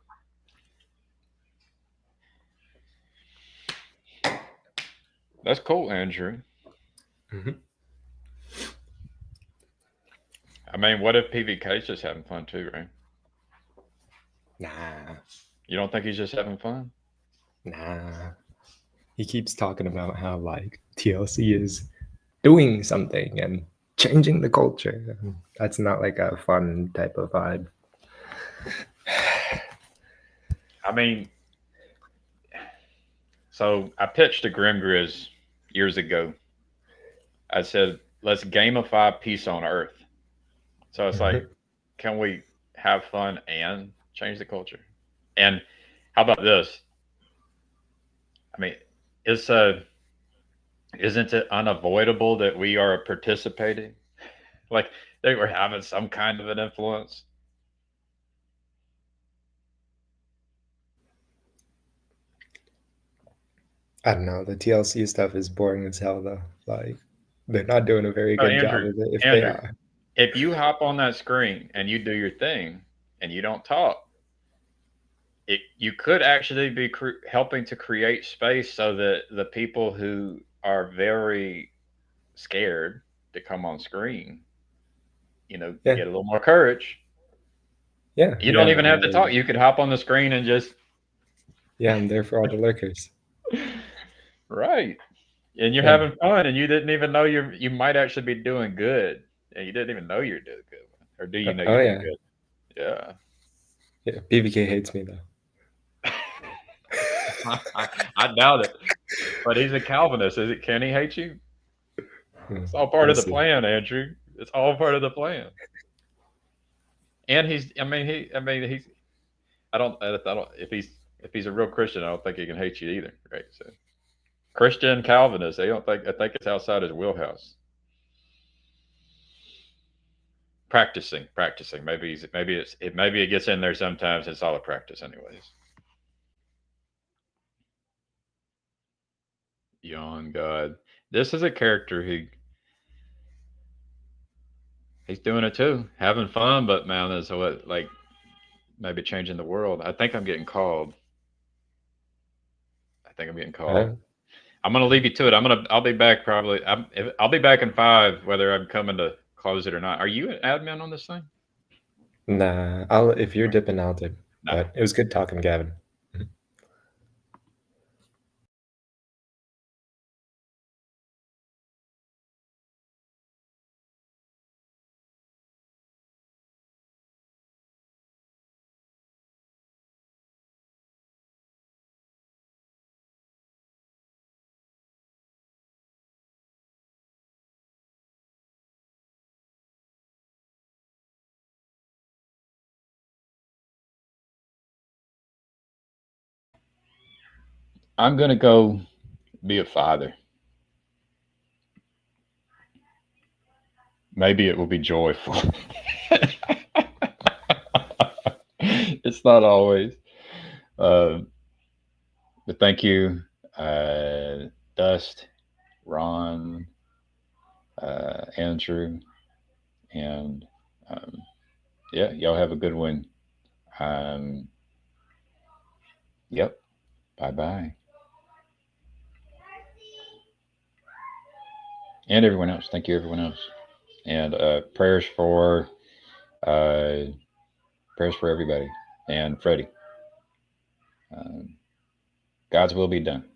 That's cool, Andrew. Mhm. I mean, what if PVK's just having fun too, right? Nah. You don't think he's just having fun? Nah. He keeps talking about how like TLC is doing something and changing the culture. That's not like a fun type of vibe. I mean, so I pitched to Grim Grizz years ago. I said, let's gamify peace on Earth. So it's like, can we have fun and change the culture? And how about this? I mean, it's isn't it unavoidable that we are participating? Like they were having some kind of an influence. I don't know. The TLC stuff is boring as hell, though. Like, they're not doing a very Oh, good job Andrew, of it if they Andrew, are. if you hop on that screen and you do your thing and you don't talk, you could actually be helping to create space so that the people who are very scared to come on screen, Yeah. get a little more courage. Yeah. You don't even have to talk. You could hop on the screen and just Yeah, I'm there for all the lurkers. right. And you're Yeah. having fun, and you didn't even know you might actually be doing good, and you didn't even know you're doing good, or do you know Oh, you're yeah. doing good? Yeah. Yeah. BBK hates me, though. I doubt it, but he's a Calvinist. Can he hate you? It's all part of the plan, Andrew. It's all part of the plan. And he's. I mean, he's. I don't. If he's a real Christian, I don't think he can hate you either, right? So, Christian Calvinist. They don't think. I think it's outside his wheelhouse. Practicing. Maybe it gets in there sometimes. It's all a practice, anyways. Yawn God. This is a character who he's doing it too, having fun, but man, that's what like maybe changing the world. I think I'm getting called. I'm gonna leave you to it. I'll be back probably. I'll be back in 5, whether I'm coming to close it or not. Are you an admin on this thing? Nah, if you're dipping, I'll dip. Nah. But it was good talking, Gavin. I'm gonna go be a father. Maybe it will be joyful. It's not always. But thank you, Dust, Ron, Andrew, and yeah, y'all have a good one. Yep. Bye bye. And everyone else. Thank you, everyone else. And prayers for everybody and Freddie. God's will be done.